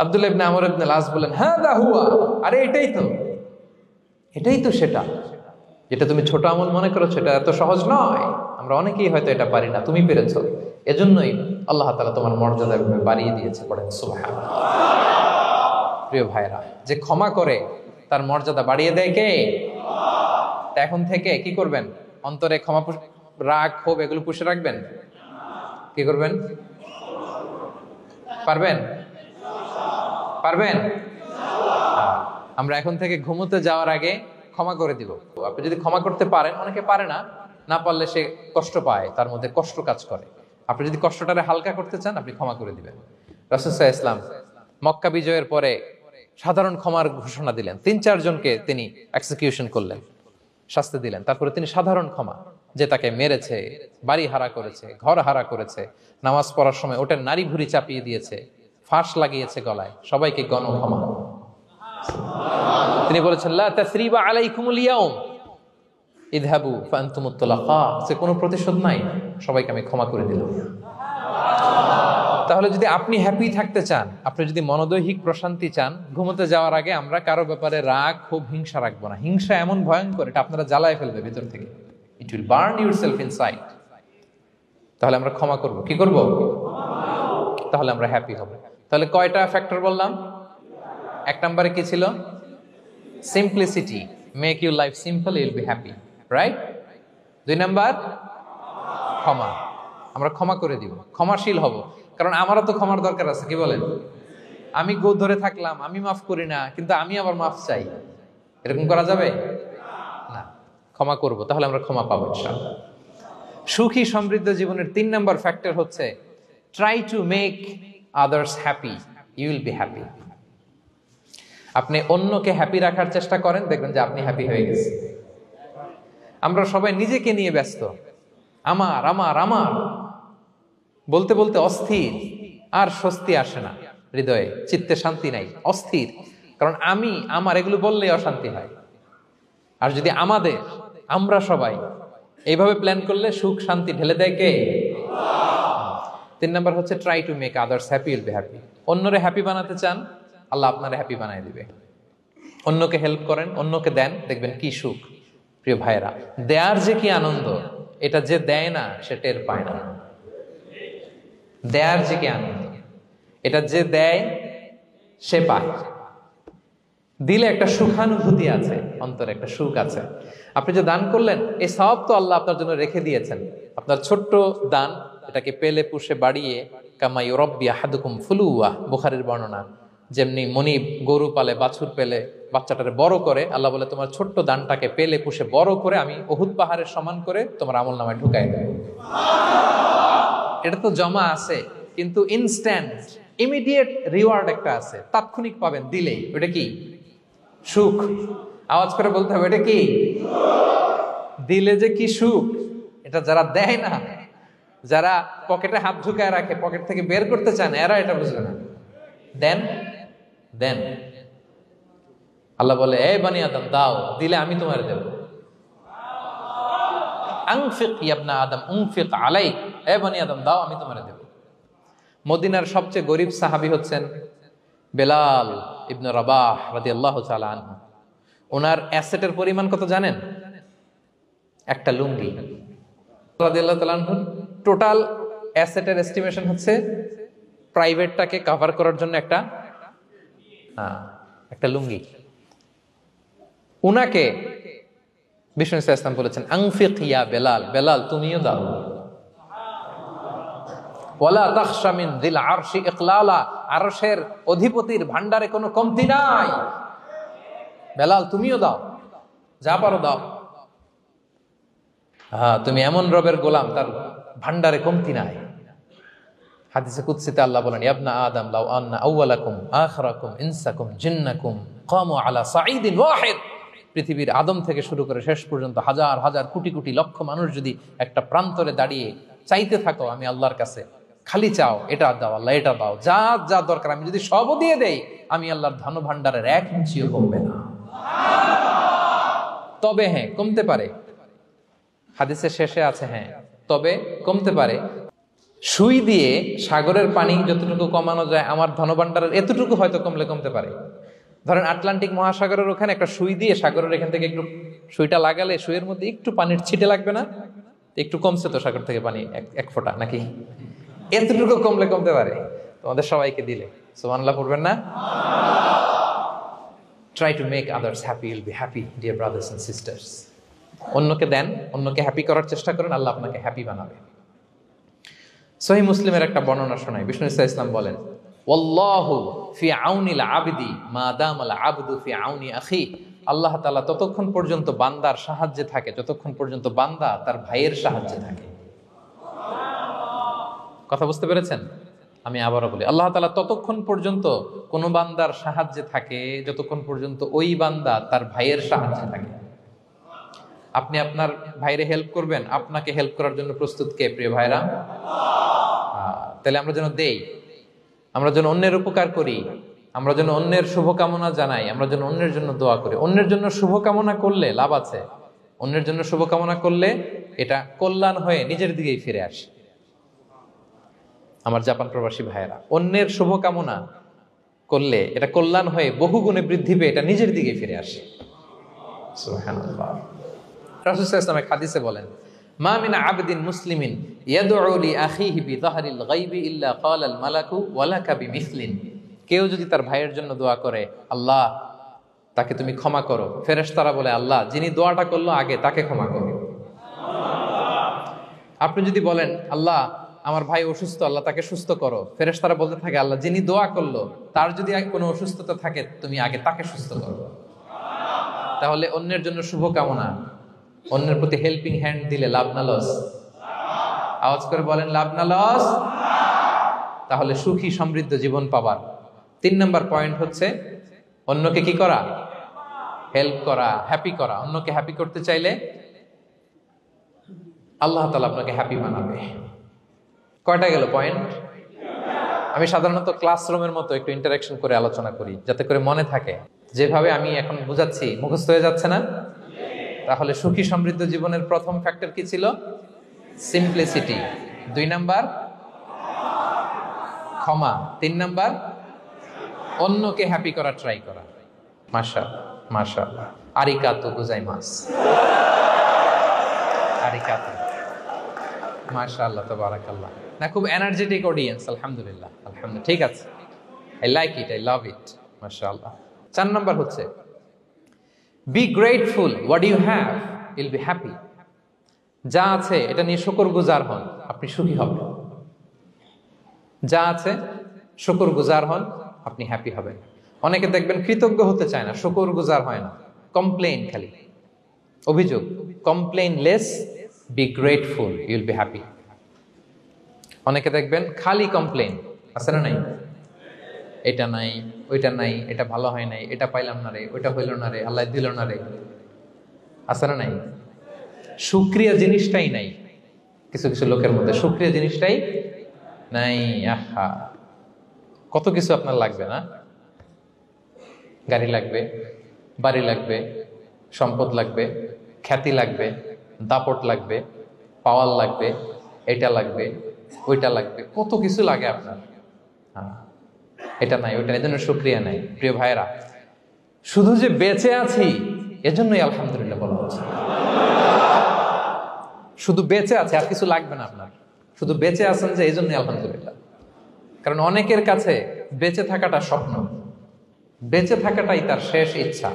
আব্দুল্লাহ ইবনে আমর ইবনে আল-আস বলেন, হাদা হুয়া, আরে এটাই তো সেটা যেটা তুমি ছোট আমল মনে করছো, এটা এত সহজ নয়। আমরা অনেকেই হয়তো এটা পারি না, তুমি পেরেছো, এজন্যই আল্লাহ তাআলা তোমার মর্যাদা বাড়িয়ে দিয়েছে। পড়েন সুবহানাল্লাহ। প্রিয় ভাইরা, যে ক্ষমা করে তার মর্যাদা বাড়িয়ে দেয় কে? এখন থেকে কি করবেন? অন্তরে ক্ষমা, রাগ, ক্ষোভ এগুলো পুষে রাখবেন। কি করবেন? পারবেন? আমরা এখন থেকে ঘুমোতে যাওয়ার আগে ক্ষমা করে দিব। আপনি যদি ক্ষমা করতে পারেন, অনেকে পারে না, না পারলে সে কষ্ট পায়, তার মধ্যে কষ্ট কাজ করে। আপনি যদি কষ্টটারে হালকা করতে চান, আপনি ক্ষমা করে দিবেন। রাসূল সাল্লাল্লাহু আলাইহি ওয়াসাল্লাম মক্কা বিজয়ের পরে সাধারণ ক্ষমার ঘোষণা দিলেন। ৩-৪ জনকে তিনি এক্সিকিউশন করলেন, শাস্তি দিলেন। তারপরে তিনি সাধারণ ক্ষমা, যে তাকে মেরেছে, বাড়ি হারা করেছে, ঘর হারা করেছে, নামাজ পড়ার সময় ওটার নারী ভুঁড়ি চাপিয়ে দিয়েছে, ফাঁস লাগিয়েছে গলায়, সবাইকে গণ ক্ষমা। তিনি বলেছেন, লা তাসরিবা আলাইকুমুল ইয়াউম ইযহাবু ফাআনতুমুত তুলাকা, সে কোনো প্রতিশোধ নাই, সবাইকে আমি ক্ষমা করে দিলাম। তাহলে যদি আপনি হ্যাপি থাকতে চান, আপনি যদি মনোদৈহিক প্রশান্তি চান, ঘুমোতে যাওয়ার আগে আমরা কারো ব্যাপারে রাগ, ক্ষোভ, হিংসা রাখবো না। হিংসা এমন ভয়ঙ্কর, এটা আপনারা জ্বালায় ফেলবে ভিতর থেকে। It will burn yourself inside. তাহলে আমরা ক্ষমা করব। কি করব? তাহলে আমরা হ্যাপি হব। তাহলে কয়টা ফ্যাক্টর বললাম? 1 নম্বরে কি ছিল? Simplicity, make your life simple, you will be happy, right? 2 number ক্ষমা, আমরা ক্ষমা করে দিব, ক্ষমাশীল হব। কারণ আমারও তো ক্ষমার দরকার আছে, কি বলেন? আমি গো ধরে থাকলাম, আমি মাফ করি না, কিন্তু আমি আবার মাফ চাই, এরকম করা যাবে না। ক্ষমা করব, তাহলে আমরা ক্ষমা পাবো ইনশাআল্লাহ। সুখী সমৃদ্ধ জীবনের 3 নাম্বার ফ্যাক্টর হচ্ছে try to make others happy, you will be happy. আপনি অন্যকে হ্যাপি রাখার চেষ্টা করেন, দেখবেন যে আপনি হ্যাপি হয়ে গেছেন। আমরা সবাই নিজেকে নিয়ে ব্যস্ত, আমার আমার আমার বলতে বলতে অস্থির, আর স্বস্তি আসে না হৃদয়ে, চিত্তে শান্তি নাই, অস্থির। কারণ আমি আমার এগুলো বললেই অশান্তি হয়। আর যদি আমাদের, আমরা সবাই এইভাবে প্ল্যান করলে সুখ শান্তি ঢেলে দেয় কে? 3 নাম্বার হচ্ছে try to make others happy, will be happy. অন্যরে হ্যাপি বানাতে চান, আল্লাহ আপনারে হ্যাপি বানায় দিবে। অন্যকে হেল্প করেন, অন্যকে দেন, দেখবেন কি সুখ। প্রিয় ভাইয়েরা, দেয়ার যে কি আনন্দ, এটা যে দেয় না সে টের পায় না। দেয়ার যে কি আনন্দ, এটা যে দেয় সে পায়। দিলে একটা সুখানুভূতি আছে, অন্তরে একটা সুখ আছে। আপনি যে দান করলেন, এই সওয়াব তো আল্লাহ আপনার জন্য রেখে দিয়েছেন। আপনার ছোট্ট দান, এটাকে পেলে পুষে বাড়িয়ে, কামা ইউরাব্বি আহাদুকুম ফুলুয়া, বুখারীর বর্ণনা, যেমনি মনিব গরু পালে, বাছুর পেলে বাচ্চাটারে বড় করে, আল্লাহ বলে তোমার ছোট্ট দানটাকে পেলে পুষে বড় করে আমি উহুদ পাহাড়ের সমান করে তোমার আমলনামায় ঢুকাই দেব। এটা তো জমা আছে, কিন্তু ইনস্ট্যান্ট ইমিডিয়েট রিওয়ার্ড একটা আছে, তাৎক্ষণিক পাবেন দিলেই। ওটা কি? সুখ। আওয়াজ করে বলতে হবে, এটা কি? দিলে যে কি সুখ, এটা যারা দেয় না, যারা পকেটে হাত ঢুকায় রাখে, পকেট থেকে বের করতে চান, এরা এটা বুঝবে না। দেন দেন, আল্লাহ বলে, এ বানি আদম দাও, দিলে আমি তোমার দেব। আনফিক ইয়া ইবনা আদম উনফিক আলাইক, এ বানি আদম দাও, আমি তোমার দেব। মদিনার সবচেয়ে গরিব সাহাবী হচ্ছেন বেলাল ইবনে রাবাহ রাদিয়াল্লাহু তাআলা আনহু। ওনার অ্যাসেটের পরিমাণ কত জানেন? একটা লুঙ্গি। রাদিয়াল্লাহু তাআলা আনহু টোটাল অ্যাসেটের এস্টিমেশন হচ্ছে প্রাইভেটটাকে কভার করার জন্য একটা লুঙ্গি। উনাকে বিষ্ণু ইসলাম বলেছেন, আনফিক ইয়া বেলাল, বেলাল তুমিও দাও। ওয়ালা তাখশা মিন যিল আরশি ইকলালা, আরশের অধিপতির ভান্ডারে কোনো কমতি নাই, বেলাল তুমিও দাও, যা পারো দাও। তুমি এমন রবের গোলাম, তার ভান্ডারে কমতি নাই। হাদিসে কুদসিতে আল্লাহ বলেন, ইবনা আদম লাউ আন্না আউওয়ালাকুম আখিরাকুম ইনসাকুম জিন্নাকুম কামু আলা সাঈদিন ওয়াহিদ, পৃথিবীর আদম থেকে শুরু করে শেষ পর্যন্ত হাজার হাজার কোটি কোটি লক্ষ মানুষ যদি একটা প্রান্তরে দাঁড়িয়ে চাইতে থাকো আমি আল্লাহর কাছে, খালি চাও এটা দাও আল্লাহ, এটা দাও, যা যা দরকার আমি যদি সবও দিয়ে দেই, আমি আল্লাহর ধন ভাণ্ডারের 1 ইঞ্চিও কমবে না। তবে হ্যাঁ, কমতে পারে, হাদিসের শেষে আছে হ্যাঁ তবে কমতে পারে। সুই দিয়ে সাগরের পানি যতটুকু কমানো যায় আমার ধনভাণ্ডারের এতটুকু হয়তো কমলে কমতে পারে। ধরেন আটলান্টিক মহাসাগরের ওখানে একটা সুই দিয়ে সাগরের এখান থেকে একটু সুইটা লাগালে সুইয়ের মধ্যে একটু পানির ছিটে লাগবে না? একটু কমছে তো সাগর থেকে পানি, এক ফোঁটা নাকি? এতটুকু কমলে কমতে পারে। তোমাদের সবাইকে দিলে সুবহানাল্লাহ পড়বেন না? Try to make others happy, you'll be happy dear brothers and sisters. অন্যকে দেন, অন্যকে হ্যাপি করার চেষ্টা করেন, আল্লাহ আপনাকে হ্যাপি বানাবে। সহিহ মুসলিমের একটা বর্ণনা শোনাই। বিষ্ণু ইসলাম বলেন, ওয়াল্লাহু ফি আউনিল আবদি মা দামাল আবদু ফি আউনি আখি। আল্লাহ তাআলা ততক্ষণ পর্যন্ত বান্দার সাহায্যে থাকে যতক্ষণ পর্যন্ত বান্দা তার ভাইয়ের সাহায্যে থাকে। কথা বুঝতে পেরেছেন? আমি আবারও বলি, আল্লাহ তাআলা ততক্ষণ পর্যন্ত কোন বান্দার সাহায্যে থাকে যতক্ষণ পর্যন্ত ওই বান্দা তার ভাইয়ের সাহায্যে থাকে। আপনি আপনার ভাইরে হেল্প করবেন, আপনাকে হেল্প করার জন্য প্রস্তুত কে প্রিয় ভাইরা? তাহলে আমরা যেন দেই, আমরা যেন অন্যের উপকার করি, আমরা যেন অন্যের শুভকামনা জানাই, আমরা যেন অন্যের জন্য দোয়া করি। অন্যের জন্য শুভকামনা করলে লাভ আছে। অন্যের জন্য শুভকামনা করলে এটা কল্যাণ হয়ে নিজের দিকেই ফিরে আসে। আমার জাপান প্রবাসী ভাইয়েরা, অন্যের শুভকামনা করলে এটা কল্যাণ হয়ে বহুগুণে বৃদ্ধি পেয়ে এটা নিজের দিকে ফিরে আসে। সুবহানাল্লাহ। রাসূল সাল্লাল্লাহু আলাইহি ওয়াসাল্লাম এক হাদিসে বলেন, মা মিন আবদিন মুসলিমিন ইয়াদউ লি আখিহি বিযাহরিল গায়বি ইল্লা ক্বালাল মালাকু ওয়ালাকা বিমিসলিন। কেউ যদি তার ভাইয়ের জন্য দোয়া করে, আল্লাহ তাকে তুমি ক্ষমা করো, ফেরেশতারা বলে, আল্লাহ যিনি দোয়াটা করলো আগে তাকে ক্ষমা করো। আপনি যদি বলেন, আল্লাহ আমার ভাই অসুস্থ, আল্লাহ তাকে সুস্থ করো, ফেরেশতারা বলতে থাকে, আল্লাহ যিনি দোয়া করলো তার যদি কোনো অসুস্থতা থাকে তুমি আগে তাকে সুস্থ করো। তাহলে অন্যের জন্য শুভকামনা, অন্যের প্রতি হেল্পিং হ্যান্ড দিলে লাভ না লস? আওয়াজ করে বলেন, লাভ না লস? তাহলে সুখী সমৃদ্ধ জীবন পাবার 3 নম্বর পয়েন্ট হচ্ছে অন্যকে কি করা? হেল্প করা, হ্যাপি করা। অন্যকে হ্যাপি করতে চাইলে আল্লাহ তাআলা আপনাকে হ্যাপি বানাবে। কয়টা গেল পয়েন্ট? আমি সাধারণত ক্লাসরুমের মতো একটু ইন্টারাকশন করে আলোচনা করি যাতে করে মনে থাকে। যেভাবে আমি এখন বুঝাচ্ছি মুখস্থ হয়ে যাচ্ছে না? তাহলে সুখী সমৃদ্ধ জীবনের প্রথম ফ্যাক্টর কি ছিল? সিম্পলিসিটি। 2 নাম্বার ক্ষমা। 3 নাম্বার অন্যকে হ্যাপি করা ট্রাই করা। মাশাআল্লাহ, মাশাআল্লাহ। আরিগাতো গোজাইমাসু। আরিগাতো। মাশাআল্লাহ, তাবারাকাল্লাহ। না, খুব এনার্জেটিক অডিয়েন্স। আলহামদুলিল্লাহ, আলহামদুলিল্লাহ। ঠিক আছে, I like it, I love it. মাশাআল্লাহ। 4 নাম্বার হচ্ছে be grateful what you have, you'll be happy. যা আছে এটা নিয়ে শুকরগুজার হন, আপনি সুখী হবেন। যা আছে শুকরগুজার হন, আপনি হ্যাপি হবেন। অনেকে দেখবেন কৃতজ্ঞ হতে চায় না, শুকরগুজার হয় না, কমপ্লেইন, খালি অভিযোগ। Complain less, be grateful, Yule be happy. অনেকে দেখবেন খালি কমপ্লেইন, আছে না নাই? এটা নাই, ওইটা নাই, এটা ভালো হয় নাই, এটা পাইলাম না রে, ওইটা হইল না রে, আল্লাহ দিল না রে, আছে না নাই? শুকরিয়া জিনিসটাই নাই কিছু কিছু লোকের মধ্যে, শুকরিয়া জিনিসটাই নাই। আহা, কত কিছু আপনার লাগবে না? গাড়ি লাগবে, বাড়ি লাগবে, সম্পদ লাগবে, খ্যাতি লাগবে, দাপট লাগবে, পাওয়ার লাগবে, এটা লাগবে, ওইটা লাগবে, কত কিছু লাগে আপনার। এটা নাই, ওইটা, এজন্য শুকরিয়া নাই। প্রিয় ভাইরা, শুধু যে বেঁচে আছি এজন্যই আলহামদুলিল্লাহ বলা হচ্ছে। শুধু বেঁচে আছে, আর কিছু লাগবে না আপনার। শুধু বেঁচে আছেন যে, এই জন্যই আলহামদুলিল্লাহ। কারণ অনেকের কাছে বেঁচে থাকাটা স্বপ্ন, বেঁচে থাকাটাই তার শেষ ইচ্ছা।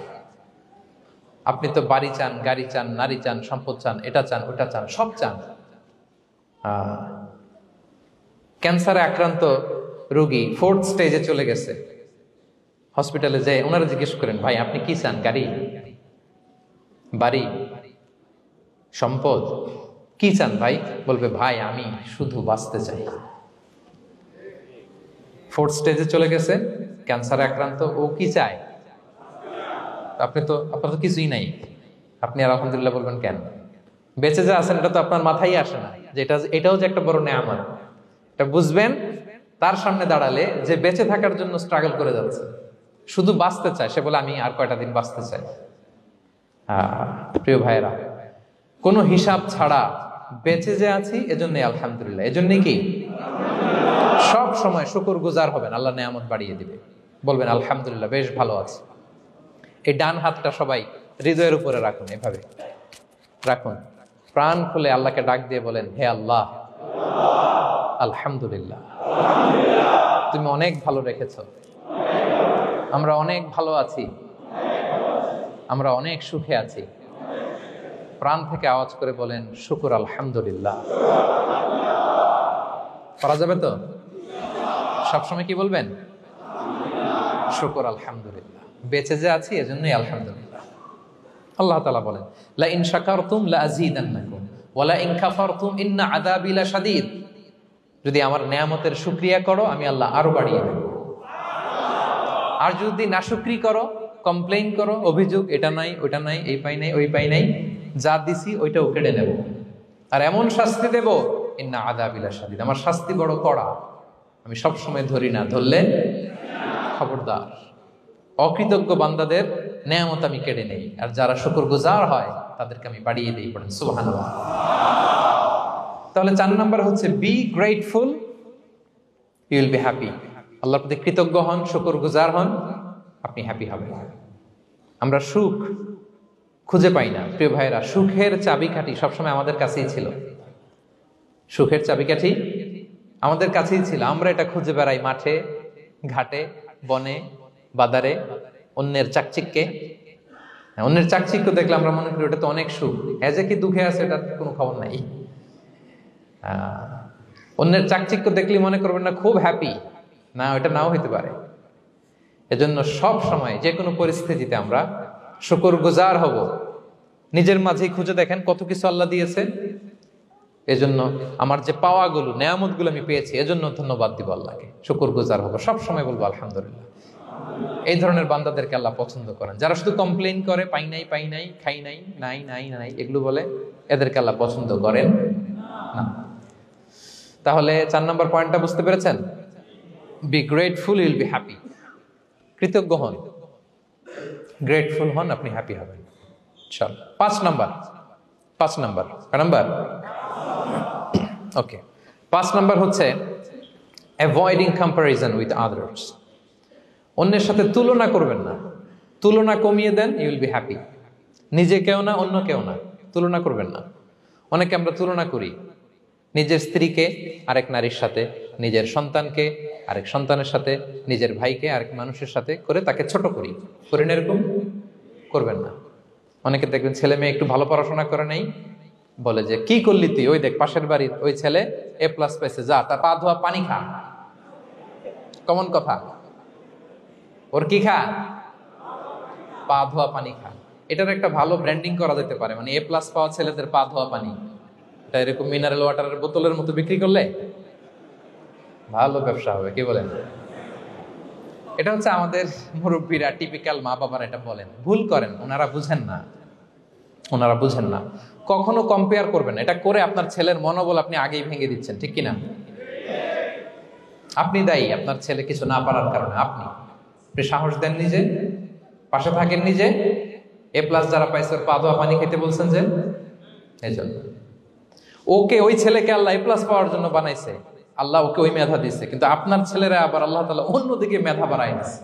আপনি তো বাড়ি চান, গাড়ি চান, নারী চান, সম্পদ চান, এটা চান, ওটা চান, সব চান। ক্যান্সারে আক্রান্ত রোগী 4th স্টেজে চলে গেছে, হসপিটালে যায়, ওনারা জিজ্ঞেস করেন, ভাই আপনি কি চান? গাড়ি, বাড়ি, সম্পদ, কি চান ভাই? বলবে, ভাই আমি শুধু বাঁচতে চাই। 4th স্টেজে চলে গেছে, ক্যান্সারে আক্রান্ত, ও কি চায়? আপনার তো কিছুই নাই, আপনি আর আলহামদুলিল্লাহ বলবেন কেন? বেঁচে যা আছেন এটা তো আপনার মাথায় আসে না যে এটাও যে একটা বড় নেয়ামত। এটা বুঝবেন তার সামনে দাঁড়ালে যে বেঁচে থাকার জন্য স্ট্রাগল করে যাচ্ছে। শুধু বাঁচতে চায়, সে বলে আমি আর কয়টা দিন বাঁচতে চাই। প্রিয় ভাইয়েরা, কোনো হিসাব ছাড়া বেঁচে যে আছি এজন্যই আলহামদুলিল্লাহ। এজন্যই কি সব সময় শুকর গুজার হবেন, আল্লাহ নেয়ামত বাড়িয়ে দিবে, বলবেন আলহামদুলিল্লাহ বেশ ভালো আছে। এই ডান হাতটা সবাই হৃদয়ের উপরে রাখুন, এভাবে রাখুন, প্রাণ খুলে আল্লাহকে ডাক দিয়ে বলেন, হে আল্লাহ আলহামদুলিল্লাহ, তুমি অনেক ভালো রেখেছ, আমরা অনেক ভালো আছি, আমরা অনেক সুখে আছি। প্রাণ থেকে আওয়াজ করে বলেন শুকুর আলহামদুলিল্লাহ। করা যাবে তো? সবসময় কি বলবেন? শুকুর আলহামদুলিল্লাহ, বেঁচে যে আছি এজন্যই আলহামদুলিল্লাহ। আল্লাহ তাআলা বলেন লা ইন শাকারতুম লা আযীদান্নাকুম ওয়া লা ইন কাফারতুম ইন্না আযাবি লাশাদীদ। যদি আমার নেয়ামতের শুকরিয়া করো আমি আল্লাহ আরো বাড়িয়ে দেব, আর যদি নাশুকরি করো, কমপ্লেইন করো, অভিযোগ এটা নাই ওটা নাই, এই পাই নাই ওই পাই নাই, যা দিছি ওইটাও কেড়ে নেব, আর এমন শাস্তি দেব ইন্না আযাবি লাশাদীদ, আমার শাস্তি বড় কড়া, আমি সব সময় ধরি না, ধরলে খবরদার। অকৃতজ্ঞ বান্দাদের নেয়ামত আমি কেড়ে নেই, আর যারা শুকরগুজার হয় তাদেরকে আমি বাড়িয়ে দিই। পড়েন সুবহানাল্লাহ। তাহলে 4 নাম্বার হচ্ছে be grateful, you will be happy. আল্লাহর প্রতি কৃতজ্ঞ হন, শুকরগুজার হন, আপনি হ্যাপি হবেন। আমরা সুখ খুঁজে পাই না প্রিয় ভাইরা, সুখের চাবিকাঠি সবসময় আমাদের কাছেই ছিল। সুখের চাবিকাঠি আমাদের কাছেই ছিল, আমরা এটা খুঁজে বেড়াই মাঠে ঘাটে বনে বাজারে, অন্যের চাকচিক্যে। অন্যের চাকচিক্য দেখলে আমরা মনে করি ওটা তো অনেক সুখ, যে কি দুঃখে আছে এটার কোনো খবর নাই। অন্যের চাকচিক্য দেখলে মনে করবেন না খুব হ্যাপি, না ওটা নাও হইতে পারে। এজন্য সব সময় যে কোনো পরিস্থিতিতে আমরা শুকরগুজার হব। নিজের মাঝেই খুঁজে দেখেন কত কিছু আল্লাহ দিয়েছে, এজন্য আমার যে পাওয়াগুলো নেয়ামতগুলো আমি পেয়েছি এজন্য ধন্যবাদ দিব আল্লাহকে, শুকরগুজার হব, সব সময় বলবো আলহামদুলিল্লাহ। এই ধরনের বান্দাদেরকে আল্লাহ পছন্দ করেন। যারা শুধু কমপ্লেইন করে পাই নাই পাই নাই, খাই নাই, নাই নাই নাই এগুলো বলে, এদেরকে আল্লাহ পছন্দ করেন না। তাহলে 4 নম্বর পয়েন্টটা বুঝতে পেরেছেন? Be grateful, you will be happy. কৃতজ্ঞ হন, গ্রেটফুল হন, আপনি হ্যাপি হবেন। চল 5 নাম্বার ওকে, 5 নাম্বার হচ্ছে অ্যাভয়েডিং কম্প্যারিজন উইথ আদার্স। অন্যের সাথে তুলনা করবেন না, তুলনা কমিয়ে দেন, ইউ উইল বি হ্যাপি। নিজে কেউ না, অন্য কেউ না, তুলনা করবেন না। অনেকে আমরা তুলনা করি, নিজের স্ত্রীকে আরেক নারীর সাথে, নিজের সন্তানকে আরেক সন্তানের সাথে, নিজের ভাইকে আরেক মানুষের সাথে করে তাকে ছোট করি। করেন এরকম? করবেন না। অনেকে দেখবেন ছেলে মেয়ে একটু ভালো পড়াশোনা করে নেই, বলে যে কি করলি তুই, ওই দেখ পাশের বাড়ির ওই ছেলে A+ পাইছে, যা তার পা ধোয়া পানি খা। কমন কথা, ওর কি খা? পা ধোয়া পানি খা। এটার একটা ভালো ব্র্যান্ডিং করা যেতে পারে, মানে A+ পাওয়া ছেলেদের পা ধোয়া পানি, এটা এরকম মিনারেল ওয়াটারের বোতলের মতো বিক্রি করলে ভালো ব্যবসা হবে, কি বলেন? এটা হচ্ছে আমাদের মুরব্বীরা, টিপিক্যাল মা বাবারা এটা বলেন, ভুল করেন, ওনারা বুঝেন না। কখনো কম্পেয়ার করবেন, এটা করে আপনার ছেলের মনোবল আপনি আগেই ভেঙে দিচ্ছেন, ঠিক কিনা? আপনি দায়ী আপনার ছেলে কিছু না পারার কারণে। আপনি সাহস দেন নিজে, পাশে থাকেন নিজে। A+ যারা পাইছে ওর পা ধোয়া পানি খেতে বলছেন যে, এই জন্য ওকে, ওই ছেলেকে আল্লাহ A+ পাওয়ার জন্য বানাইছে, আল্লাহ ওকে ওই মেধা দিচ্ছে, কিন্তু আপনার ছেলেরা আবার আল্লাহ তাআলা অন্যদিকে মেধা বাড়াই দিচ্ছে।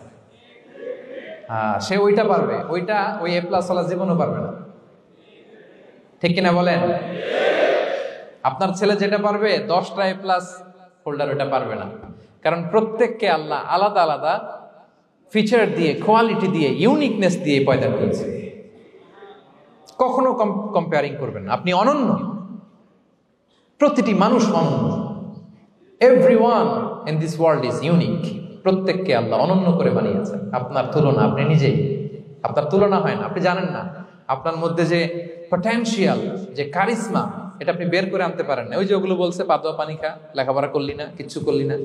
সে ওইটা পারবে, ওইটা ওই A+ ওয়ালা জীবনও পারবে না, ঠিক কিনা বলেন? আপনার ছেলে যেটা পারবে 10টা A+ হোল্ডার ওটা পারবে না, কারণ প্রত্যেককে আল্লাহ আলাদা আলাদা ফিচার দিয়ে, কোয়ালিটি দিয়ে, ইউনিকনেস দিয়ে পয়দা করেছে। কখনো কম্পেয়ারিং করবেন না, আপনি অনন্য, প্রতিটি মানুষ অনন্য। Everyone in this world is unique. প্রত্যেককে আল্লাহ অনন্য করে বানিয়েছেন। আপনার তুলনা, আপনি নিজেই, আপনার তুলনা হয় না, আপনি জানেন না আপনার মধ্যে যে পটেনশিয়াল, যে কারিশমা, এটা আপনি বের করে আনতে পারেন না। ওই যে ওগুলো বলছে পা ধোয়া পানি খা, লেখাপড়া করলি না, কিচ্ছু করলি না,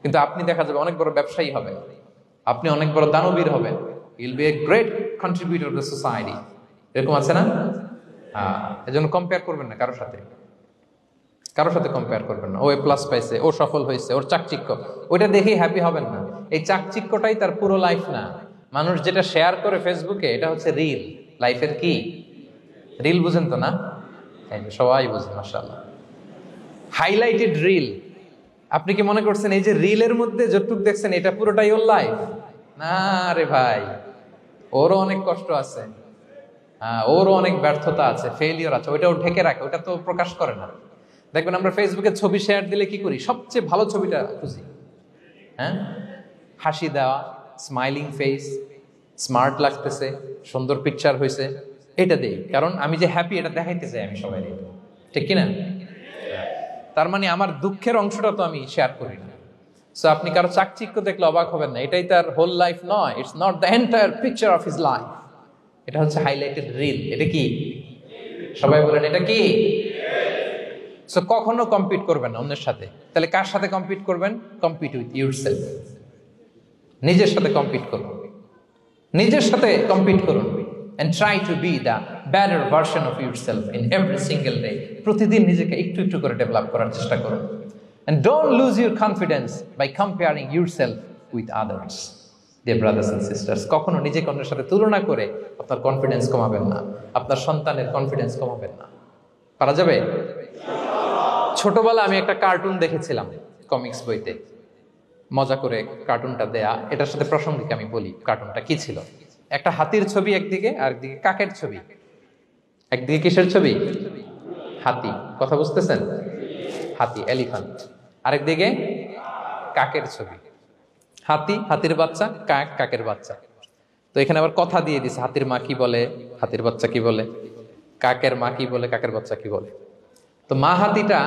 কিন্তু আপনি দেখা যাবে অনেক বড় ব্যবসায়ী হবে, আপনি অনেক বড় দানবীর হবেন, you'll B a great contributor two society. এরকম আছে না? এজন্য কম্পেয়ার করবেন না কারোর সাথে কম্পেয়ার করবেন না। ও A+ পাইছে, ও সফল হয়েছে, ওর চাকচিক্য, ওইটা দেখেই হ্যাপি হবেন না। এই চাকচিক্যটাই তার পুরো লাইফ না। মানুষ যেটা শেয়ার করে ফেসবুকে এটা হচ্ছে রিল, লাইফের কি রিল, বুঝেন তো না? সবাই বুঝেন মাশাআল্লাহ। Highlighted reel. আপনি কি মনে করছেন এই যে রিলের মধ্যে যতটুকু দেখছেন এটা পুরোটাই ওর লাইফ? না রে ভাই, ওরও অনেক কষ্ট আছে, ওরও অনেক ব্যর্থতা আছে, ফেইলিওর আছে, ওইটাও ঢেকে রাখে, ওটা তো প্রকাশ করে না। দেখবেন আমরা ফেসবুকে ছবি শেয়ার দিলে কি করি, সবচেয়ে ভালো ছবিটা খুঁজি, হ্যাঁ, হাসি দেওয়া, স্মাইলিং ফেস, স্মার্ট লাগতেছে, সুন্দর পিকচার হয়েছে, এটা দেই, কারণ আমি যে হ্যাপি এটা দেখাইতে চাই আমি সবাই, ঠিক কিনা? তার মানে আমার দুঃখের অংশটা তো আমি শেয়ার করি না। সো আপনি কারো চাকচিক্য দেখলে অবাক হবেন না, এটাই তার হোল লাইফ নয়, it's not the entire picture of his life. এটা হচ্ছে হাইলাইটেড রিল। এটা কি? সবাই বলেন এটা কি? সো কখনো কম্পিট করবেন না অন্যের সাথে। তাহলে কার সাথে কম্পিট করবেন? Compete with yourself. নিজের সাথে কম্পিট করুন, নিজের সাথে কম্পিট করুন, and try to be the better version of yourself in every single day. প্রতিদিন নিজেকে একটু একটু করে ডেভেলপ করার চেষ্টা করুন। And don't lose your confidence by comparing yourself with others. Dear brothers and sisters, কখনো নিজেকে অন্যের সাথে তুলনা করে আপনার কনফিডেন্স কমাবেন না, আপনার সন্তানের কনফিডেন্স কমাবেন না। পারা যাবে? ছোটবেলা আমি একটা কার্টুন দেখেছিলাম কমিক্স বইতে, মজা করে কার্টুনটা দেয়া, এটার সাথে প্রাসঙ্গিক আমি বলি কার্টুনটা কি ছিল। একটা হাতির ছবি একদিকে, আর একদিকে কাকের ছবি। একদিকে কিসের ছবি? হাতি। কথা বুঝতেছেন? হাতি, এলিফ্যান্ট। আরেকদিকে কাকের ছবি। হাতি, হাতির বাচ্চা, কাক, কাকের বাচ্চা। তো এখানে আবার কথা দিয়ে দিছে, হাতির মা কি বলে, হাতির বাচ্চা কি বলে, কাকের মা কি বলে, কাকের বাচ্চা কি বলে। তো মা হাতিটা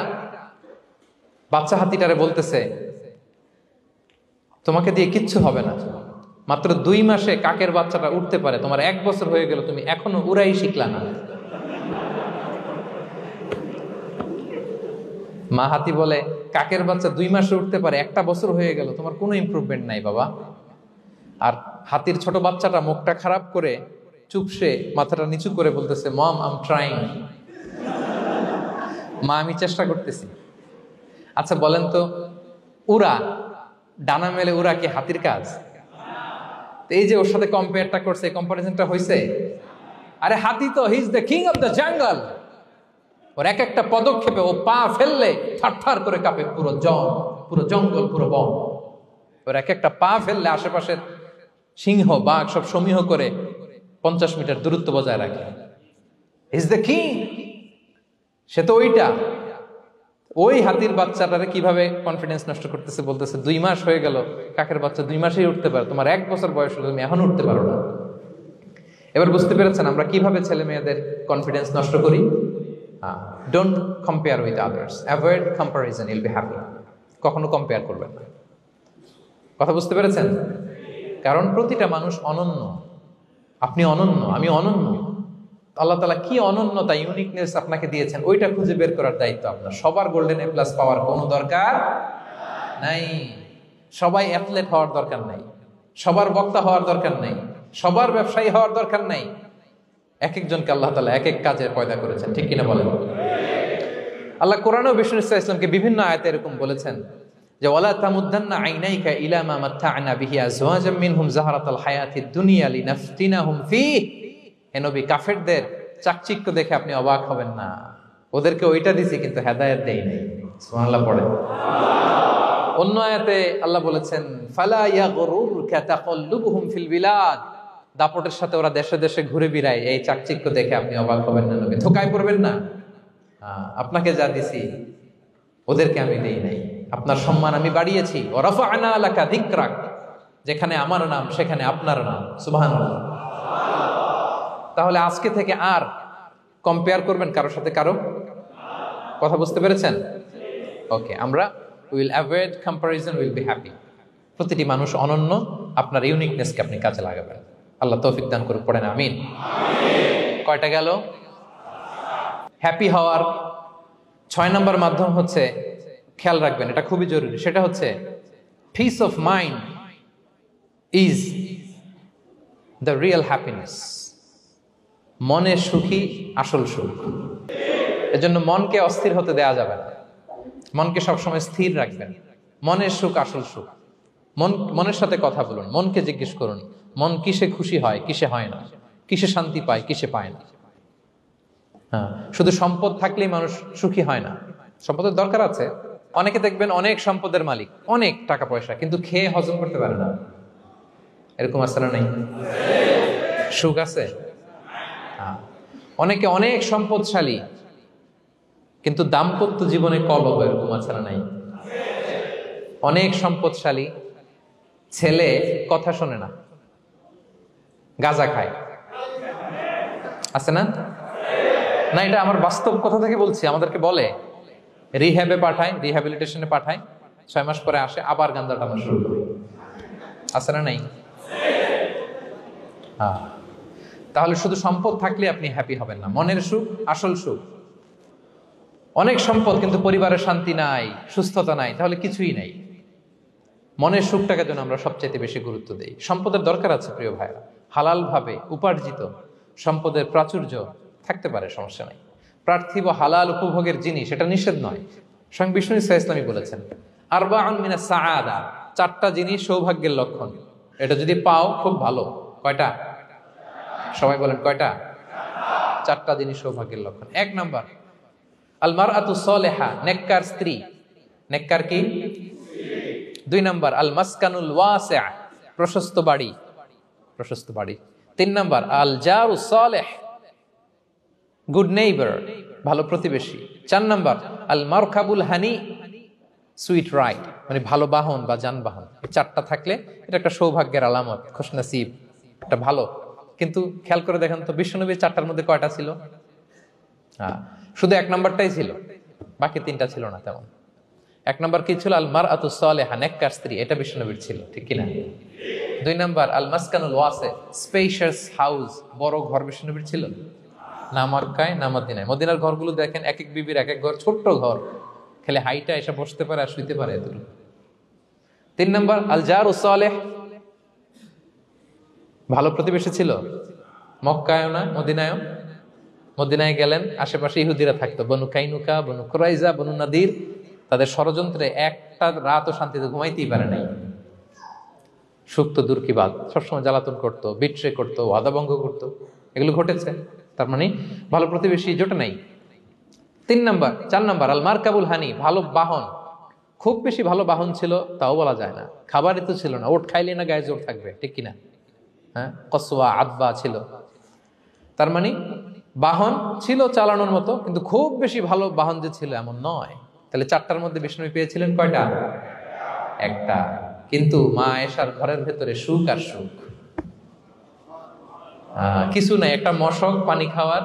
বাচ্চা হাতিটারে বলতেছে, তোমাকে দিয়ে কিচ্ছু হবে না, মাত্র 2 মাসে কাকের বাচ্চাটা উঠতে পারে, তোমার 1 বছর হয়ে গেল, তুমি এখনো উড়াই শিখলা না। মা হাতি বলে, কাকের বাচ্চা 2 মাসে উঠতে পারে, 1টা বছর হয়ে গেল, তোমার কোনো ইমপ্রুভমেন্ট নাই বাবা। আর হাতির ছোট বাচ্চাটা মুখটা খারাপ করে চুপসে মাথাটা নিচু করে বলতেছে, মম আই এম ট্রাইং, মা আমি চেষ্টা করতেছি। আচ্ছা বলেন তো, উড়া, ডানা মেলে উড়া কি হাতির কাজ? এই যে ওর সাথে কম্পেয়ারটা করছে, কম্পারিজনটা হয়েছে। আরে হাতি তো he is the king of the jungle, ওর এক একটা পদক্ষেপে ও পা ফেললে থারথার করে কাঁপে পুরো জঙ্গল, পুরো বন। ওর এক একটা পা ফেললে আশেপাশের সিংহ বাঘ সব সমীহ করে 50 মিটার দূরত্ব বজায় রাখে। ইজ দ্য কিং, সে তো ওইটা। ওই হাতির বাচ্চাটারে কিভাবে কনফিডেন্স নষ্ট করতেছে, বলতেছে 2 মাস হয়ে গেল, কাকের বাচ্চা 2 মাসেই উঠতে পারে, তোমার 1 বছর বয়স হলো, তুমি এখন উঠতে পারো না। এবার বুঝতে পেরেছেন আমরা কিভাবে ছেলে মেয়েদের কনফিডেন্স নষ্ট করি? Don't compare with others, avoid comparison, Yule be happy. কখনো কম্পেয়ার করবেন না। কথা বুঝতে পেরেছেন? কারণ প্রতিটা মানুষ অনন্য। আপনি অনন্য, আমি অনন্য। আল্লাহ তাআলা কি অনন্যতা, ইউনিকনেস আপনাকে দিয়েছেন, ওইটা খুঁজে বের করার দায়িত্ব আপনার। সবার গোল্ডেন এ প্লাস পাওয়ার কোনো দরকার নাই, সবাই অ্যাথলেট হওয়ার দরকার নাই, সবার বক্তা হওয়ার দরকার নাই, সবার ব্যবসায়ী হওয়ার দরকার নাই। এক একজনকে আল্লাহ তাআলা এক এক কাজের পয়দা করেছেন, ঠিক কিনা বলেন? আল্লাহ কোরআনে বিষ্ণু ইসলামকে বিভিন্ন আয়াতে এরকম বলেছেন যে ওয়ালা তামুদ্দান্না আইনাইকা ইলা মা মাত্তা'না বিহি আজওয়াজাম মিনহুম যাহরাতাল হায়াতিদ দুনিয়া লিনাফতিনাহুম ফীহ। হে নবী, কাফেরদের চাকচিক্য দেখে আপনি অবাক হবেন না, ওদেরকে ওইটা দিছি কিন্তু হেদায়েত দেই নাই। সুবহানাল্লাহ পড়ে। অন্য আয়াতে আল্লাহ বলেছেন ফালা ইয়াগরুরকা তাকাল্লুবুহুম ফিল বিলাদ, দাপটের সাথে ওরা দেশে দেশে ঘুরে বেড়ায়, এই চাকচিক্য দেখে আপনি অবাক হবেন না নবী, ধোঁকায় পড়বেন না। আপনাকে যা দিছি ওদেরকে আমি দেই নাই, আপনার সম্মান আমি বাড়িয়েছি। ওয়া রাফা'না লাকা যিকরাক, যেখানে আমার নাম সেখানে আপনার নাম। সুবহানাল্লাহ। তাহলে আজকে থেকে আর কম্পেয়ার করবেন কারোর সাথে কারো? কথা বুঝতে পেরেছেন? ওকে, আমরা will avoid comparison, will be happy. প্রতিটি মানুষ অনন্য, আপনার ইউনিকনেসকে আপনি কাজে লাগাবেন। আল্লাহ তৌফিক দান করুক, পড়েন আমিন। কয়টা গেল? হ্যাপি হওয়ার 6 নম্বর মাধ্যম হচ্ছে, খেয়াল রাখবেন এটা খুবই জরুরি, সেটা হচ্ছে piece of mind is the real happiness. মনে সুখী আসল সুখ। এজন্য মনকে অস্থির হতে দেয়া যাবে না, মনকে সবসময় স্থির রাখবেন। মনের সুখ আসল সুখ। মনের সাথে কথা বলুন, মনকে জিজ্ঞেস করুন মন কিসে খুশি হয়, কিসে হয় না, কিসে শান্তি পায়, কিসে পায় না। হ্যাঁ, শুধু সম্পদ থাকলেই মানুষ সুখী হয় না, সম্পদের দরকার আছে। অনেকে দেখবেন অনেক সম্পদের মালিক, অনেক টাকা পয়সা, কিন্তু খেয়ে হজম করতে পারে না। এরকম আছে না নাই? সুখ আছে? হ্যাঁ। অনেকে অনেক সম্পদশালী, কিন্তু দাম্পত্য জীবনে কলহ, এরকম আছে না নাই? অনেক সম্পদশালী ছেলে কথা শোনে না, গাঁজা খায়, আছে না? না, এটা আমার বাস্তব কথা থেকে বলছি। আমাদেরকে বলে রিহ্যাবে পাঠায়, রিহ্যাবিলিটেশনে পাঠায়, 6 মাস পরে আসে আবার গাঁজা টানা শুরু করে। আছে না নাই? হ্যাঁ। তাহলে শুধু সম্পদ থাকলে আপনি হ্যাপি হবেন না। মনের সুখ আসল সুখ। অনেক সম্পদ কিন্তু পরিবারের শান্তি নাই, সুস্থতা নাই, তাহলে কিছুই নাই। মনের সুখটাকে যেন আমরা সবচাইতে বেশি গুরুত্ব দেই। সম্পদের দরকার আছে প্রিয় ভাইরা, হালাল ভাবে উপার্জিত সম্পদের প্রাচুর্য থাকতে পারে, সমস্যা নাই। পার্থিব হালাল উপভোগের জিনিস, এটা নিষেধ নয়। স্বয়ং বিষ্ণু ইসলামী বলেছেন আরবাউন মিনাস সাআদা, 4টা জিনিস সৌভাগ্যের লক্ষণ। এটা যদি পাও খুব ভালো। কয়টা? সবাই বলেন কয়টা? 4টা জিনিস সৌভাগ্যের লক্ষণ। 1 নাম্বার আল মারআতু সালেহা, নেককার স্ত্রী। নেককার কি? 2 নাম্বার আল মাসকানুল ওয়াসিআ, প্রশস্ত বাড়ি, প্রশস্ত বাড়ি। 3 নাম্বার আল জারু সালেহ, গুড নেইবার, ভালো প্রতিবেশী। 4 নাম্বার আল মারকাবুল হানি, সুইট রাইড, মানে ভালো বাহন বা যানবাহন। 4টা থাকলে এটা একটা সৌভাগ্যের আলামত, খুশনসিব, একটা ভালো। কিন্তু খেয়াল করে দেখেন তো বিশ্বনবীর 4টার মধ্যে কয়টা ছিল? শুধু 1 নাম্বারটাই ছিল, বাকি 3টা ছিল না তেমন। 1 নাম্বার কি ছিল? আল মারআতু সালেহা, নেককার স্ত্রী, এটা বিশ্বনবীর ছিল, ঠিক কিনা? 2 নাম্বার আল মাসকানুল ওয়াসি, স্পেশিয়াস হাউস, বড় ঘর, বিশ্বনবীর ছিল না মক্কায় না মদিনায়। মদিনার ঘরগুলো দেখেন এক এক বিবির এক এক ঘর, ছোট্ট ঘর, খেলে হাইটা এসে বসতে পারে আর শুইতে পারে এতটুকু। 3 নাম্বার আল জারু সালেহ, ভালো প্রতিবেশী ছিল। মক্কায়ও না মদিনায়ও। মদিনায় গেলেন, আশেপাশে ইহুদিরা থাকতো, বনু কাইনুকা, বনু কুরাইজা, বনু নাদির। তাদের ষড়যন্ত্রে একটা রাতও শান্তিতে ঘুমাইতেই পারে নাই। সুখ তো দূর কি বাদ, সবসময় জ্বালাতন করতো, বিট্রে করতো, ওয়াদাভঙ্গ করতো, এগুলো ঘটেছে। তার মানে ভালো প্রতিবেশী জোটে নাই। 4 নাম্বার আল মারকাবুল হানি, ভালো বাহন। খুব বেশি ভালো বাহন ছিল তাও বলা যায় না, খাবারই তো ছিল না, ওট খাইলে না গায়ে জোর থাকবে, ঠিক কিনা? হ্যাঁ, কসওয়া আদবা ছিল। তার মানে বাহন ছিল চালানোর মতো, কিন্তু খুব বেশি ভালো বাহন যে ছিল এমন নয়। তাহলে 4টার মধ্যে বিষ্ণু পেয়েছিলেন কয়টা? 1টা। কিন্তু মা আয়েশার ঘরের ভেতরে সুখ আর সুখ, কিছু নাই। একটা মশক পানি খাওয়ার,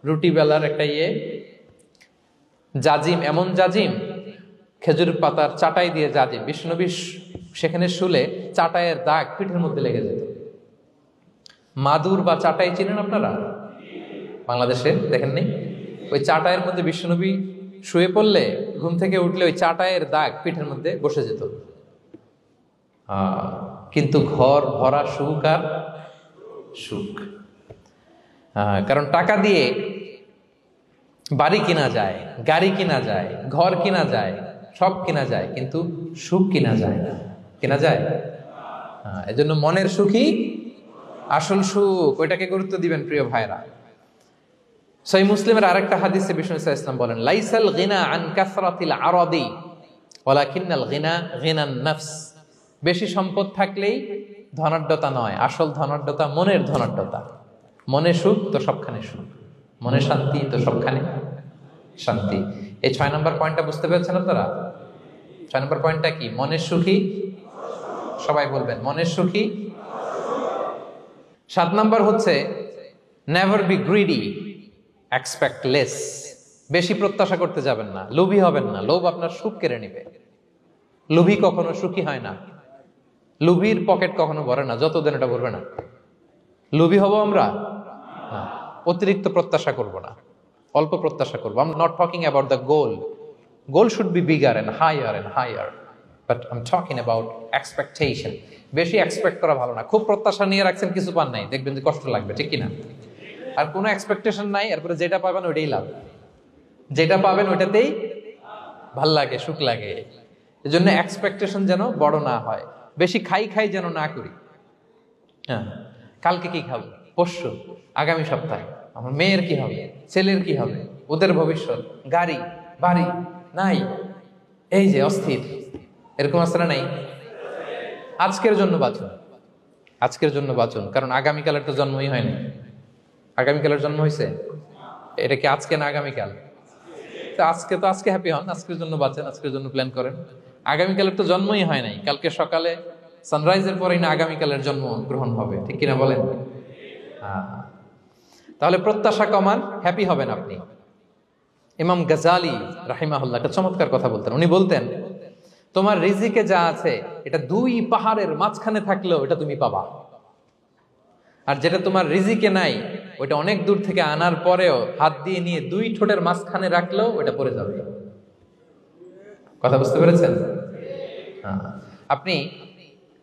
রুটি বেলার একটা জাজিম, এমন জাজিম, খেজুর পাতার চাটাই দিয়ে জাজিম। বিষ্ণুনবী সেখানে শুলে চাটাইয়ের দাগ পিঠের মধ্যে লেগে যেত। মাদুর বা চাটাই চিনেন আপনারা? বাংলাদেশে দেখেননি? ওই চাটাইয়ের মধ্যে বিষ্ণুনবী শুয়ে পড়লে, ঘুম থেকে উঠলে ওই চাটাইয়ের দাগ পিঠের মধ্যে বসে যেত। কিন্তু ঘর ভরা সুখ আর সুখ। কারণ টাকা দিয়ে বাড়ি কিনা যায়, গাড়ি কিনা যায়, ঘর কিনা যায়, সব কিনা যায়, কিন্তু সুখ কিনা যায় না। কিনা যায়? এজন্য মনের সুখই আসল সুখ, ওইটাকে গুরুত্ব দিবেন প্রিয় ভাইরা। সহিহ মুসলিমের আরেকটা হাদিসে বিষ্ণু ইসলাম বলেন লাইসাল গিনা আন কাসরাতিল আরাদি ওয়ালাকিন্নাল গিনা গিনান নফস। বেশি সম্পদ থাকলেই ধনাঢ্যতা নয়, আসল ধনাঢ্যতা মনের ধনাঢ্যতা। মনে সুখ তো সবখানে সুখ, মনে শান্তি তো সবখানে শান্তি। এই 6 নম্বর পয়েন্টটা বুঝতে পেরেছেন আপনারা? 6 নম্বর পয়েন্টটা কি? মনের সুখী, সবাই বলবেন মনের সুখী। 7 নম্বর হচ্ছে never be greedy, expect less. বেশি প্রত্যাশা করতে যাবেন না, লোভী হবেন না। লোভ আপনার সুখ কেড়ে নিবে। লোভী কখনো সুখী হয় না। লোভীর পকেট কখনো ভরে না, যত দেন এটা ভরবে না। লোভী হব আমরা না, অতিরিক্ত প্রত্যাশা করব না, অল্প প্রত্যাশা করবো। I'm not talking about the goal. Goal should be bigger and higher. But I'm talking about expectation. বেশি এক্সপেক্ট করা ভালো না। খুব প্রত্যাশা নিয়ে রাখছেন, কিছু পান নাই, দেখবেন যে কষ্ট লাগবে, ঠিক কিনা? আর কোনো এক্সপেকটেশন নাই, এরপরে যেটা পাবেন ওইটাই লাভ। যেটা পাবেন ওইটাতেই ভাল লাগে, সুখ লাগে। এজন্য এক্সপেকটেশন যেন বড় না হয়, বেশি খাই যেন না করি। হ্যাঁ, কালকে কি খাবো, পরশু, আগামী সপ্তাহে আমার মেয়ের কি হবে, ছেলের কি হবে, ওদের ভবিষ্যৎ, গাড়ি বাড়ি নাই, এই যে অস্থির। এরকম আসলে নাই। আজকের জন্য বাঁচুন, আজকের জন্য বাঁচুন, কারণ আগামীকালের তো জন্মই হয়নি। আগামীকালের জন্ম হয়েছে, এটা কি আজকে না আগামীকাল? তো আজকে হ্যাপি হন, আজকের জন্য বাঁচেন, আজকের জন্য প্ল্যান করেন। আগামীকালের তো জন্মই হয় নাই, কালকে সকালে সানরাইজের পরেই না আগামীকালের জন্ম গ্রহণ হবে, ঠিক কিনা বলেন? তাহলে প্রত্যাশা কমান, হ্যাপি হবেন আপনি। ইমাম গাজালি রাহিমাহুল্লাহ একটা চমৎকার কথা বলতেন। উনি বলতেন, তোমার রিজিকে যা আছে এটা 2 পাহাড়ের মাঝখানে থাকলেও এটা তুমি পাবা, আর যেটা তোমার রিজিকে নাই ওইটা অনেক দূর থেকে আনার পরেও হাত দিয়ে নিয়ে 2 ঠোঁটের মাঝখানে রাখলেও ওটা পড়ে যাবে। কথা বুঝতে পেরেছেন? আপনি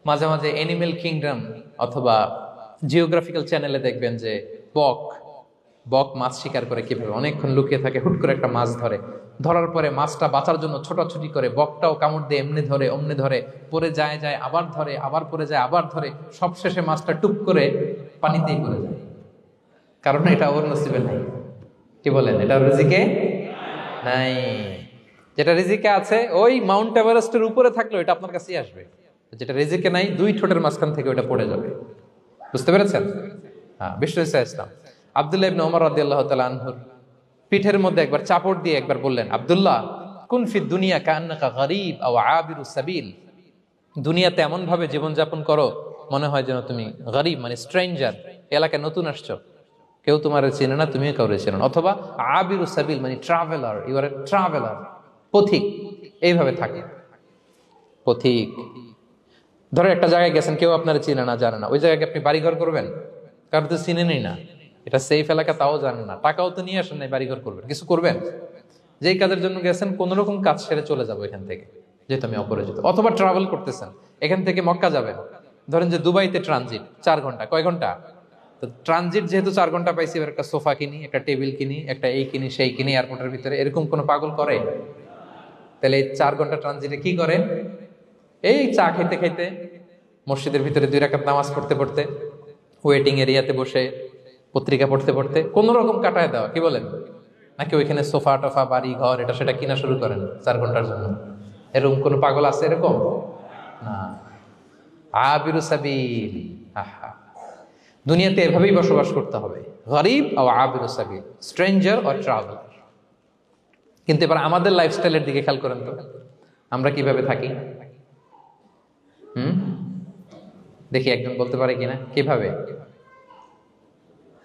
মাঝে মাঝে অ্যানিমেল কিংডম অথবা জিওগ্রাফিক্যাল চ্যানেলে দেখবেন যে বক মাছ শিকার করে কিভাবে অনেকক্ষণ লুকিয়ে থাকে, হুট করে একটা মাছ ধরে, ধরার পরে মাছটা বাঁচার জন্য ছোটাছুটি করে, বকটাও কামড় দিয়ে এমনি ধরে অমনি ধরে, পরে যায় আবার ধরে, আবার পরে যায় আবার ধরে, সবশেষে মাছটা টুপ করে পানিতেই পড়ে যায়, কারণ এটা ওর নসিবে নাই। কি বলেন? এটা রিজিকে নাই। যেটা রিজিকে আছে ওই মাউন্ট এভারেস্টের উপরে থাকলে এটা আপনার কাছেই আসবে, যেটা রিজিকে নাই 2 ঠোঁটের মাঝখান থেকে ওটা পড়ে যাবে। বুঝতে পেরেছেন? হ্যাঁ, বিশ্ব ইসলাম আব্দুল্লাহ ইবনে ওমর রাদিয়াল্লাহু তাআলা আনহুর পিঠের মধ্যে একবার চাপড় দিয়ে একবার বললেন, আব্দুল্লাহ, কুন ফি দুনিয়া কান্নাকা গরীব আও আবিরু সাবিল। দুনিয়াতে এমন ভাবে জীবনযাপন করো মনে হয় যেন তুমি গরীব মানে স্ট্রেঞ্জার, এলাকায় নতুন আসছো, কেউ তোমার চেনে না, তুমিও কাউরে চেনো না। অথবা আবিরু সাবিল মানে traveller, you are a traveller, পথিক। এইভাবে থাকে পথিক। ধরো একটা জায়গায় গেছেন, কেউ আপনার চিনে না জানে না, ওই জায়গায় আপনি বাড়িঘর করবেন? কারণ তো চিনেনই না, এটা সেফ এলাকা তাও জানেন না, টাকাও তো নিয়ে আসেন নাই, বাড়িঘর করবেন? কিছু করবেন? যেই কাজের জন্য গেছেন কোন রকম কাজ সেরে চলে যাবো এখান থেকে, যেহেতু আমি অপরিচিত। অথবা ট্রাভেল করতেছেন, এখান থেকে মক্কা যাবেন, ধরেন যে দুবাইতে ট্রানজিট 4 ঘন্টা, কয় ঘন্টা? তো ট্রানজিট যেহেতু 4 ঘন্টা পাইছি, এবার একটা সোফা কিনি, একটা টেবিল কিনি, একটা এই কিনি সেই কিনি এয়ারপোর্টের ভিতরে, এরকম কোনো পাগল করে? তাহলে এই 4 ঘন্টা ট্রানজিটে কি করে? এই চা খেতে খেতে, মসজিদের ভিতরে 2 রাকাত নামাজ পড়তে পড়তে, ওয়েটিং এরিয়াতে বসে পত্রিকা পড়তে পড়তে কোন রকম কাটায় দেওয়া। কি বলেন? নাকি ওইখানে সোফা টোফা বাড়ি ঘর এটা সেটা কিনা শুরু করেন 4 ঘন্টার জন্য? এরকম কোন পাগল আছে এরকম? না। আবিরু সাবিল। আহা, দুনিয়াতে এভাবেই বসবাস করতে হবে, গরিব ও আবিরু সাবিল, স্ট্রেঞ্জার ও ট্রাভেলার। কিন্তু এবার আমাদের লাইফস্টাইলের দিকে খেয়াল করেন তো, আমরা কিভাবে থাকি? দেখি একজন বলতে পারে কিনা কিভাবে?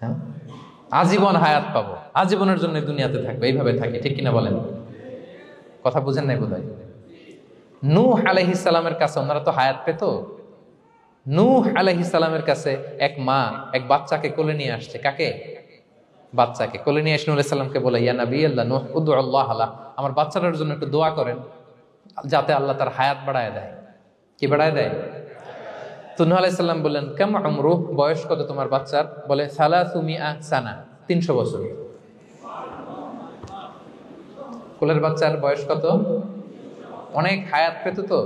হ্যাঁ, আজীবন হায়াত পাবো, আজীবনের জন্য দুনিয়াতে থাকবে, এইভাবে থাকি, ঠিক কিনা বলেন? কথা বুঝেন নাই বোধহয়। নূহ আলাইহিস সালামের কাছে ওনারা তো হায়াত পেত। নূহ আলাইহিস সালামের কাছে এক মা এক বাচ্চাকে কোলে নিয়ে আসছে। কাকে? বাচ্চাকে কোলে নিয়ে এসে নূহ আলাইহিস সালামকে বলে, ইয়া নবী আল্লাহ নূহ, উদু আল্লাহ আলা, আমার বাচ্চাটার জন্য একটু দোয়া করেন যাতে আল্লাহ তার হায়াত বাড়ায় দেয়। কি বাড়ায় দেয়? তো নূহ আলাইহিস সালাম বললেন, কাম আমরুহ, বয়স কত তোমার বাচ্চার? বলে 300 সানা, 300 বছর। কোলের বাচ্চার বয়স কত? অনেক হায়াত পেত তো।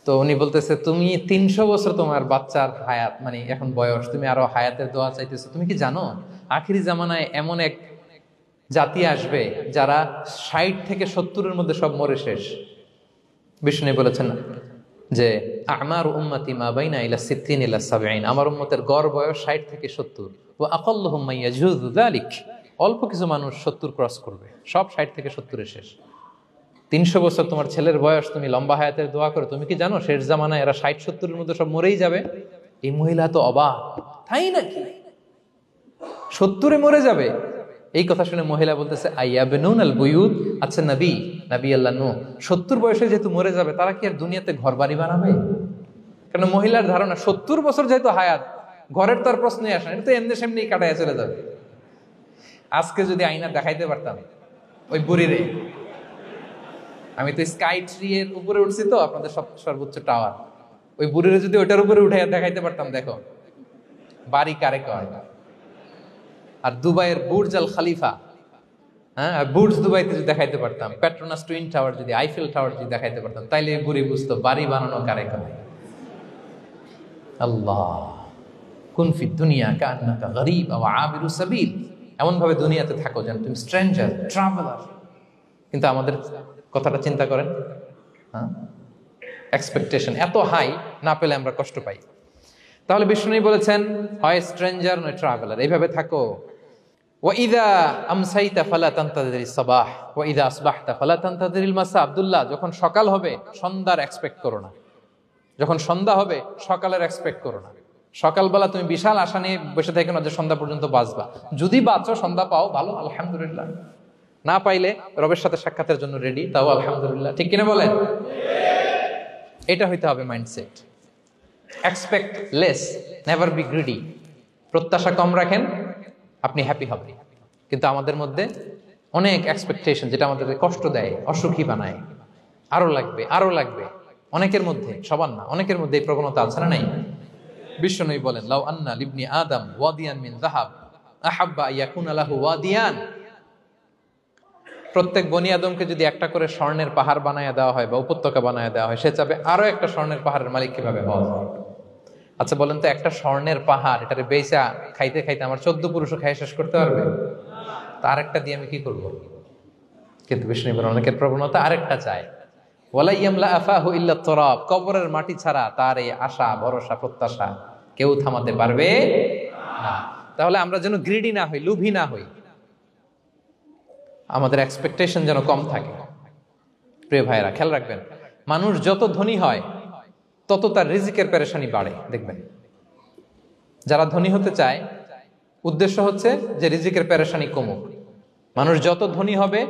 তো উনি বলতেছে, তুমি 300 বছর তোমার বাচ্চার হায়াত মানে এখন বয়স, তুমি আরো হায়াতের দোয়া চাইতেছো? তুমি কি জানো আখিরি জামানায় এমন এক জাতি আসবে যারা 60 থেকে 70-এর মধ্যে সব মরে শেষ। বিষ্ণু বলেছেন যে আমার উম্মতি মা বাইনা ইলা 60 ইলা 70, আমার উম্মতের গড় বয়স 60 থেকে 70। ওয়া আকাল্লুহুম মাইয়াজুযু যালিক, অল্প কিছু মানুষ 70 ক্রস করবে, সব 60 থেকে 70-এ শেষ। 300 বছর তোমার ছেলের বয়স, তুমি লম্বা হায়াতের দোয়া করো, তুমি কি জানো শেষ জামানায় এরা 60-70-এর মধ্যে সব মরেই যাবে? এই মহিলা তো অবাক, তাই নাকি 70-এ মরে যাবে? এই কথা শুনে মহিলা বলতেছে, আইয়াবনুন আল বুয়ুত, আচ্ছা নবী আল্লাহ নূহ 70 বয়সে যেহেতু মরে যাবে, তারা কি আর দুনিয়াতে ঘর বাড়ি বানাবে? কারণ মহিলার ধারণা 70 বছর যেহেতু হায়াত, ঘরের তো আর প্রশ্নই আসে না, এটা তো এমনি সেমনি কাটায় চলে যাবে। আজকে যদি আয়না দেখাইতে পারতাম ওই বুড়িরে, আমি তো স্কাই ট্রি এর উপরে উঠছি তো, আপনাদের সর্বোচ্চ টাওয়ার, ওই বুড়িরে যদি ওইটার উপরে উঠে দেখাইতে পারতাম, দেখো বাড়ি কারে কয়। আর দুবাইয়ের বুর্জ আল খালিফা, হ্যাঁ, আর বুর্জ দুবাইতে যদি দেখাইতে পারতাম, পেট্রোনাস টুইন টাওয়ার যদি, আইফেল টাওয়ার যদি দেখাইতে পারতাম, তাইলে বুড়ি বুঝতো বাড়ি বানানো কারে কয়। আল্লাহ কুন ফি দুনিয়া কান্নাকা গরীব আও আবিরু সাবিল, এমন ভাবে দুনিয়াতে থাকো যেন তুমি স্ট্রেঞ্জার, ট্রাভেলার। কিন্তু আমাদের কথাটা চিন্তা করেন, হ্যাঁ, এক্সপেকটেশন এত হাই, না পেলে আমরা কষ্ট পাই। তাহলে বিষ্ণু বলেছেন হয় স্ট্রেঞ্জার নয় ট্রাভেলার, এইভাবে থাকো। ওয়াইদা আমসাইতা ফালা তানতাযিরিস সাবাহ ওয়াইদা আসবাহতা ফালা তানতাযিরিল মাসা। আব্দুল্লাহ, যখন সকাল হবে সন্ধ্যার এক্সপেক্ট করো না, যখন সন্ধ্যা হবে সকালের এক্সপেক্ট করো না। সকালবেলা তুমি বিশাল আশা নিয়ে বসে থাকো না যে সন্ধ্যা পর্যন্ত বাঁচবা। যদি বাঁচো, সন্ধ্যা পাও, ভালো, আলহামদুলিল্লাহ। না পাইলে রবের সাথে সাক্ষাতের জন্য রেডি, তাও আলহামদুলিল্লাহ। ঠিক কিনা বলেন? এটা হইতে হবে mindset. Expect less, never be greedy. প্রত্যাশা কম রাখেন, আপনি হ্যাপি হবেন। কিন্তু আমাদের মধ্যে অনেক এক্সপেকটেশন, যেটা আমাদের কষ্ট দেয়, অসুখী বানায়। আরো লাগবে, আরো লাগবে। অনেকের মধ্যে, সবার না, অনেকের মধ্যে এই প্রবণতা আছে না নাই? বিশ্বনবী বলেন, লাউ আন্না লিবনি আদম ওয়াদিয়ান মিন যাহাব আহাব্বা ইয়াকুনা লাহু ওয়াদিয়ান। প্রত্যেক বনি আদমকে যদি একটা করে স্বর্ণের পাহাড় বানায় দেওয়া হয় বা উপত্যকা বানায় দেওয়া হয়, সে চাবে আরো একটা স্বর্ণের পাহাড়ের মালিক কিভাবে হওয়া যায়। আচ্ছা বলেন তো, একটা স্বর্ণের পাহাড়, এটারে বেচা খাইতে খাইতে আমার 14 পুরুষও খাই শেষ করতে পারবে? তার একটা দিয়ে আমি কি করব? কিন্তু বিষ্ণু বলেন, অনেকের প্রবণতা আরেকটা চায়। ওয়ালা ইয়ামলা আফাহু ইল্লা তুরাব। কবরের মাটি ছাড়া তার এই আশা, ভরসা, প্রত্যাশা কেউ থামাতে পারবে না। তাহলে আমরা যেন গ্রিডি না হই, লোভী না হই, আমাদের এক্সপেকটেশন যেন কম থাকে। প্রিয় ভাইরা, খেয়াল রাখবেন, মানুষ যত ধনী হয় তত তার রিজিকের পেরেশানি বাড়ে। দেখবেন, যারা ধনী হতে চায় উদ্দেশ্য হচ্ছে যে রিজিকের পেরেশানি কমুক। মানুষ যত ধনী হবে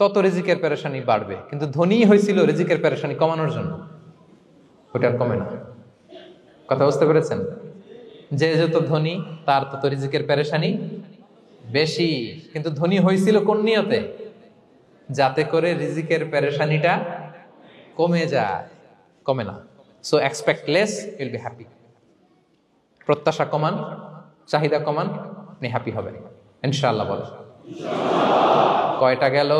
তত রিজিকের পেরেশানি বাড়বে। কিন্তু ধনী হয়েছিল রিজিকের পেরেশানি কমানোর জন্য, ওটা আর কমে না। কথা বুঝতে পেরেছেন? যে যত ধনী তার তত রিজিকের পেরেশানি বেশি। কিন্তু ধনী হয়েছিল কোন নিয়তে? যাতে করে রিজিকের পেরেশানিটা কমে যায়, কমে না। So expect less, Yule be happy. প্রত্যাশা কমান, চাহিদা কমান, আপনি হ্যাপি হবেন ইনশাআল্লাহ। বলে কয়টা গেল?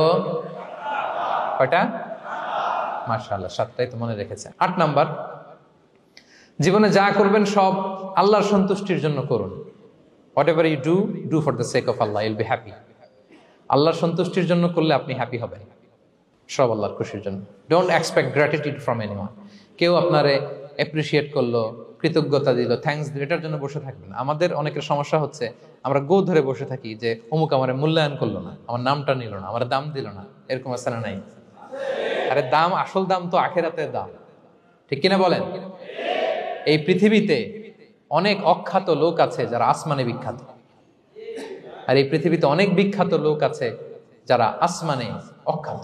কয়টা? মাশাআল্লাহ, 7টাই তো মনে রেখেছে। 8 নাম্বার, জীবনে যা করবেন সব আল্লাহর সন্তুষ্টির জন্য করুন। Whatever you do, do for the sake of Allah, you'll be happy. আল্লাহর সন্তুষ্টির জন্য করলে আপনি হ্যাপি হবেন, সব আল্লাহর খুশির জন্য। Don't expect gratitude from anyone. কেউ আপনারে অ্যাপ্রিশিয়েট করলো, কৃতজ্ঞতা দিল, থ্যাঙ্কস দিল, এটার জন্য বসে থাকবেন। আমাদের অনেকের সমস্যা হচ্ছে, আমরা গো ধরে বসে থাকি যে অমুক আমার মূল্যায়ন করলো না, আমার নামটা নিল না, আমার দাম দিল না। এরকম আছে না নাই? আরে দাম, আসল দাম তো আখিরাতের দাম। ঠিক কিনা বলেন? এই পৃথিবীতে অনেক অখ্যাত লোক আছে যারা আসমানে বিখ্যাত, আর এই পৃথিবীতে অনেক বিখ্যাত লোক আছে যারা আসমানে অখ্যাত।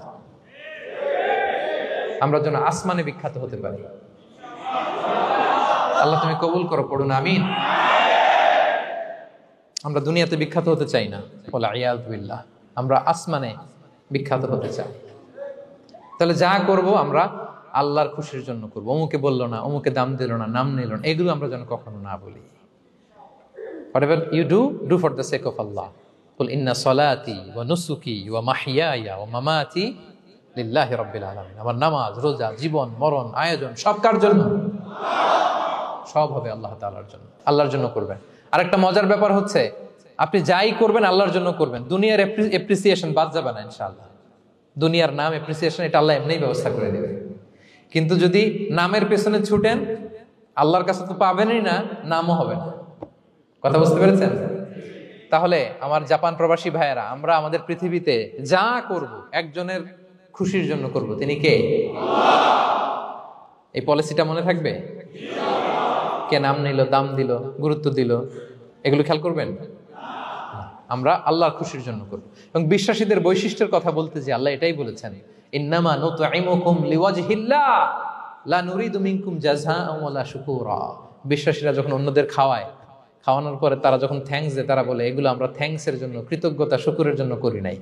আমরা যেন আসমানে বিখ্যাত হতে পারি। আল্লাহ তুমি কবুল করো, পড়ুন আমিন। আমরা দুনিয়াতে বিখ্যাত হতে চাই না, ওয়াল ইয়াযু বিল্লাহ, আমরা আসমানে বিখ্যাত হতে চাই। তাহলে যা করব আমরা আল্লাহর খুশির জন্য করব। অমুকে বললো না, অমুকে দাম দিল না, নাম নিল না, এগুলো আমরা যেন কখনো না বলি। Whatever you do, do for the sake of Allah. Qul inna salati wa nusuki wa mahyaya wa mamati lillahi rabbil alamin. আমার নামাজ, রোজা, জীবন, মরণ, আয়োজন সব কার জন্য? সব হবে আল্লাহ তাআলার জন্য, আল্লাহর জন্য করবেন। আরেকটা মজার ব্যাপার হচ্ছে, আপনি যাই করবেন আল্লাহর জন্য করবেন। দুনিয়ার এপ্রিসিয়েশন বাদ যাবে না ইনশাআল্লাহ। দুনিয়ার নাম, এপ্রিসিয়েশন, এটা আল্লাহ এমনিই ব্যবস্থা করে দেবে। কিন্তু যদি নামের পেছনে ছুটেন, আল্লাহর কাছে তো পাবেনই না, নামও হবে না। কথা বুঝতে পেরেছেন? তাহলে আমার জাপান প্রবাসী ভাইয়েরা, আমরা আমাদের পৃথিবীতে যা করব একজনের খুশির জন্য করব। তিনি কে? এই পলিসিটা মনে থাকবে? কে নাম নিল, দাম দিল, গুরুত্ব দিল, এগুলো খেয়াল করবেন? আমরা আল্লাহর খুশির জন্য করব। এবং বিশ্বাসীদের বৈশিষ্ট্যের কথা বলতে যে আল্লাহ এটাই বলেছেন, ইন্নামা নুতঈমুকুম লিওয়াজহিল্লাহ লা নুরিদু মিনকুম জাযাআন ওয়ালা শুকুরা। বিশ্বাসীরা যখন অন্যদের খাওয়ানোর পরে তারা যখন থ্যাঙ্কস দেয়, তারা বলে এগুলো আমরা থ্যাঙ্কসের জন্য, কৃতজ্ঞতা, শুকরের জন্য করি নাই,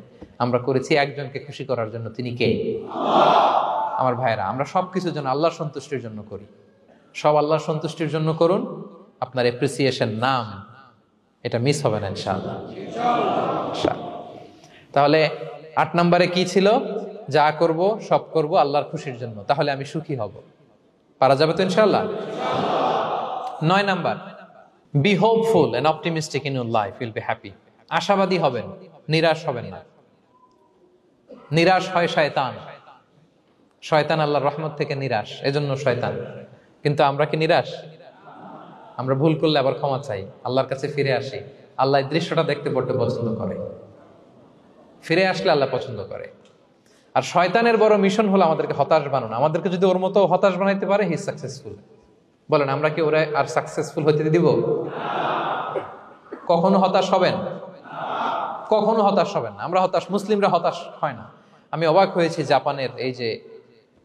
আমরা করেছি একজনকে খুশি করার জন্য। তিনি কে? আমার ভাইয়েরা, আমরা সবকিছু যেন আল্লাহর সন্তুষ্টির জন্য করি। সব আল্লাহর সন্তুষ্টির জন্য করুন। আপনার এপ্রিসিয়েশন, নাম, এটা মিস হবে না ইনশাআল্লাহ। তাহলে 8 নম্বরে কি ছিল? যা করব সব করব আল্লাহর খুশির জন্য, তাহলে আমি সুখী হব। পারা যাবে তো ইনশাআল্লাহ? 9 number, be hopeful and optimistic in your life, will be happy. আশাবাদী হবেন, নিরাশ হবেন না। নিরাশ হয় শয়তান, শয়তান আল্লাহর রহমত থেকে নিরাশ, এজন্য শয়তান। কিন্তু আমরা কি নিরাশ? আমরা ভুল করলে আবার ক্ষমা চাই, আল্লাহর কাছে ফিরে আসি। আল্লাহ এই দৃশ্যটা দেখতে বড্ড পছন্দ করে, ফিরে আসলে আল্লাহ পছন্দ করে। আর শয়তানের বড় মিশন হলো আমাদেরকে হতাশ বানানো। আমাদেরকে যদি ওর মতো হতাশ বানাইতে পারে, হি ইজ সাকসেসফুল। বলেন, আমরা কি ওরা আর সাকসেসফুল হতে দিব? কখনো হতাশ হবেন? কখনো হতাশ হবেন না। আমরা হতাশ, মুসলিমরা হতাশ হয় না। আমি অবাক হয়েছি জাপানের এই যে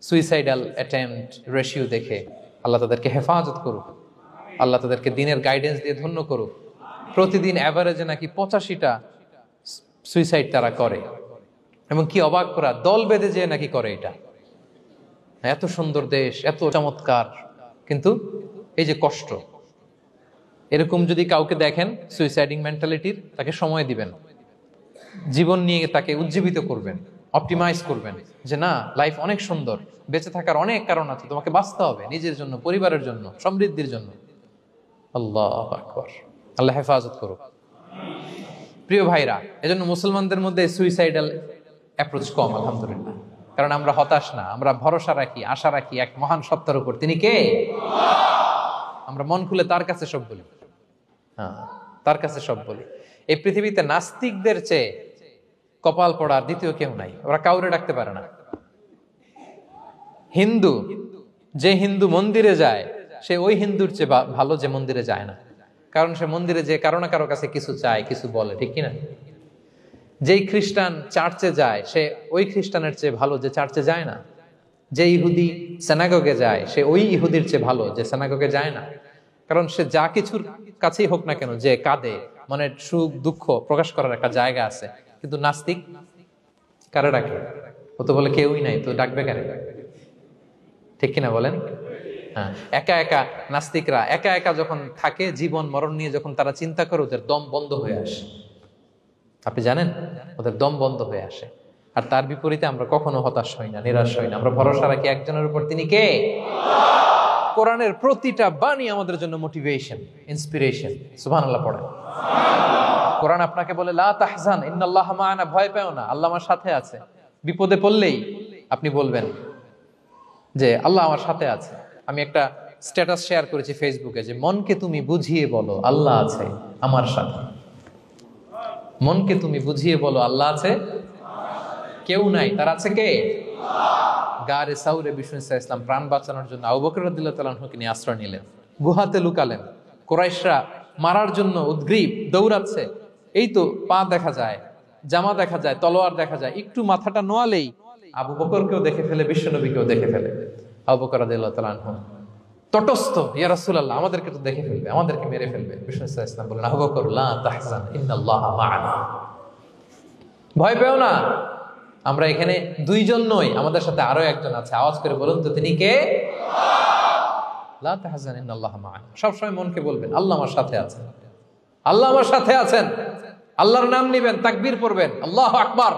সুইসাইডাল অ্যাটেম্পট রেশিও দেখে। আল্লাহ তাদেরকে হেফাজত করুক, আল্লাহ তাদেরকে দিনের গাইডেন্স দিয়ে ধন্য করুক। প্রতিদিন অ্যাভারেজে নাকি 85টা সুইসাইড তারা করে, এবং কি অবাক করা, দল বেঁধে যেয়ে নাকি করে এটা। এত সুন্দর দেশ, এত চমৎকার, কিন্তু এই যে কষ্ট। এরকম যদি কাউকে দেখেন সুইসাইডিং মেন্টালিটির, তাকে সময় দিবেন, জীবন নিয়ে তাকে উজ্জীবিত করবেন, অপটিমাইজ করবেন যে না, লাইফ অনেক সুন্দর, বেঁচে থাকার অনেক কারণ আছে, তোমাকে বাঁচতে হবে নিজের জন্য, পরিবারের জন্য, সমৃদ্ধির জন্য। আল্লাহু আকবার, আল্লাহ হেফাজত করুক। প্রিয় ভাইরা, এজন্য মুসলমানদের মধ্যে সুইসাইডাল অ্যাপ্রোচ কম, আলহামদুলিল্লাহ। কারণ আমরা হতাশ না, আমরা ভরসা রাখি, আশা রাখি এক মহান সত্তার উপর। তিনি কে? আমরা মন খুলে তার কাছে সব বলি। হ্যাঁ, তার কাছে সব বলি। এই পৃথিবীতে নাস্তিকদের চেয়ে কপাল পড়ার দ্বিতীয় কেউ নাই, ওরা কাউরে ডাকতে পারে না। হিন্দু, যে হিন্দু মন্দিরে যায়, সে ওই হিন্দুর চেয়ে ভালো যে মন্দিরে যায় না। কারণ সে মন্দিরে যে কারো না কারো কাছে কিছু চায়, কিছু বলে, ঠিক কিনা? যেই খ্রিস্টান চার্চে যায়, সে ওই খ্রিস্টানের চেয়ে ভালো যে চার্চে যায় না। যে ইহুদি সিনাগগে যায়, সে ওই ইহুদির চেয়ে ভালো যে সিনাগগে যায় না। কারণ সে যা কিছুর কাছেই হোক না কেন, যে কাঁদে, মনের সুখ দুঃখ প্রকাশ করার একটা জায়গা আছে। কিন্তু নাস্তিক কারে ডাকে? ও তো বলে কেউই নাই, তো ডাকবে কারে? ঠিক কিনা বলেন? হ্যাঁ, একা একা নাস্তিকরা একা একা যখন থাকে, জীবন মরণ নিয়ে যখন তারা চিন্তা করে, ওদের দম বন্ধ হয়ে আসে। আপনি জানেন, ওদের দম বন্ধ হয়ে আসে। আর তার বিপরীতে আমরা কখনো হতাশ হই না, নিরাশ হই না। আমরা ভরসা রাখি একজনের উপর, তিনি কে? কোরআনের প্রতিটা বাণী আমাদের জন্য মোটিভেশন, ইন্সপিরেশন। সুবহানাল্লাহ পড়েন। কোরআন আপনাকে বলে লা তাহজান ইন্নাল্লাহা মা'ানা, ভয় পেও না, আল্লাহ আমার সাথে আছে। বিপদে পড়লেই আপনি বলবেন যে আল্লাহ আমার সাথে আছে। আমি একটা স্ট্যাটাস শেয়ার করেছি ফেসবুকে যে মনকে তুমি বুঝিয়ে বলো আল্লাহ আছে আমার সাথে। মনকে তুমি বুঝিয়ে বলো আল্লাহ আছে, কেউ নাই, তার আছে কে? গারে সাউরে বিষ্ণু ইসলাম প্রাণ বাঁচানোর জন্য আবু বকর রাদিয়াল্লাহু তাআলা আনহুকে নিয়ে আশ্রয় নিলেন, গুহাতে লুকালেন। কুরাইশরা মারার জন্য উদ্গ্রীব, দৌড়াচ্ছে। এই তো পা দেখা যায়, জামা দেখা যায়, তলোয়ার দেখা যায়। একটু মাথাটা নোয়ালেই আবু বকরকেও দেখে ফেলে, বিশ্বনবীকেও দেখে ফেলে। আবু বকর রাদিয়াল্লাহু তাআলা আনহু তটস্থ, ইয়া রাসূলুল্লাহ, আমাদেরকে তো দেখে ফেলবে, আমাদেরকে মেরে ফেলবে। বিষ্ণু ইসলাম বলেন, আবু বকর লা তাহজান ইন্নাল্লাহা মা'ানা, ভয় পেও না, আমরা এখানে দুইজন নই, আমাদের সাথে আরো একজন আছে। আওয়াজ করে বলুন তো, তিনি কে? লা তাহজান ইন্নাল্লাহা মা'ানা। সবসময় মনকে বলবেন আল্লাহ আমার সাথে আছেন, আল্লাহ আমার সাথে আছেন। আল্লাহর নাম নিবেন, তাকবীর পড়বেন, আল্লাহু আকবার।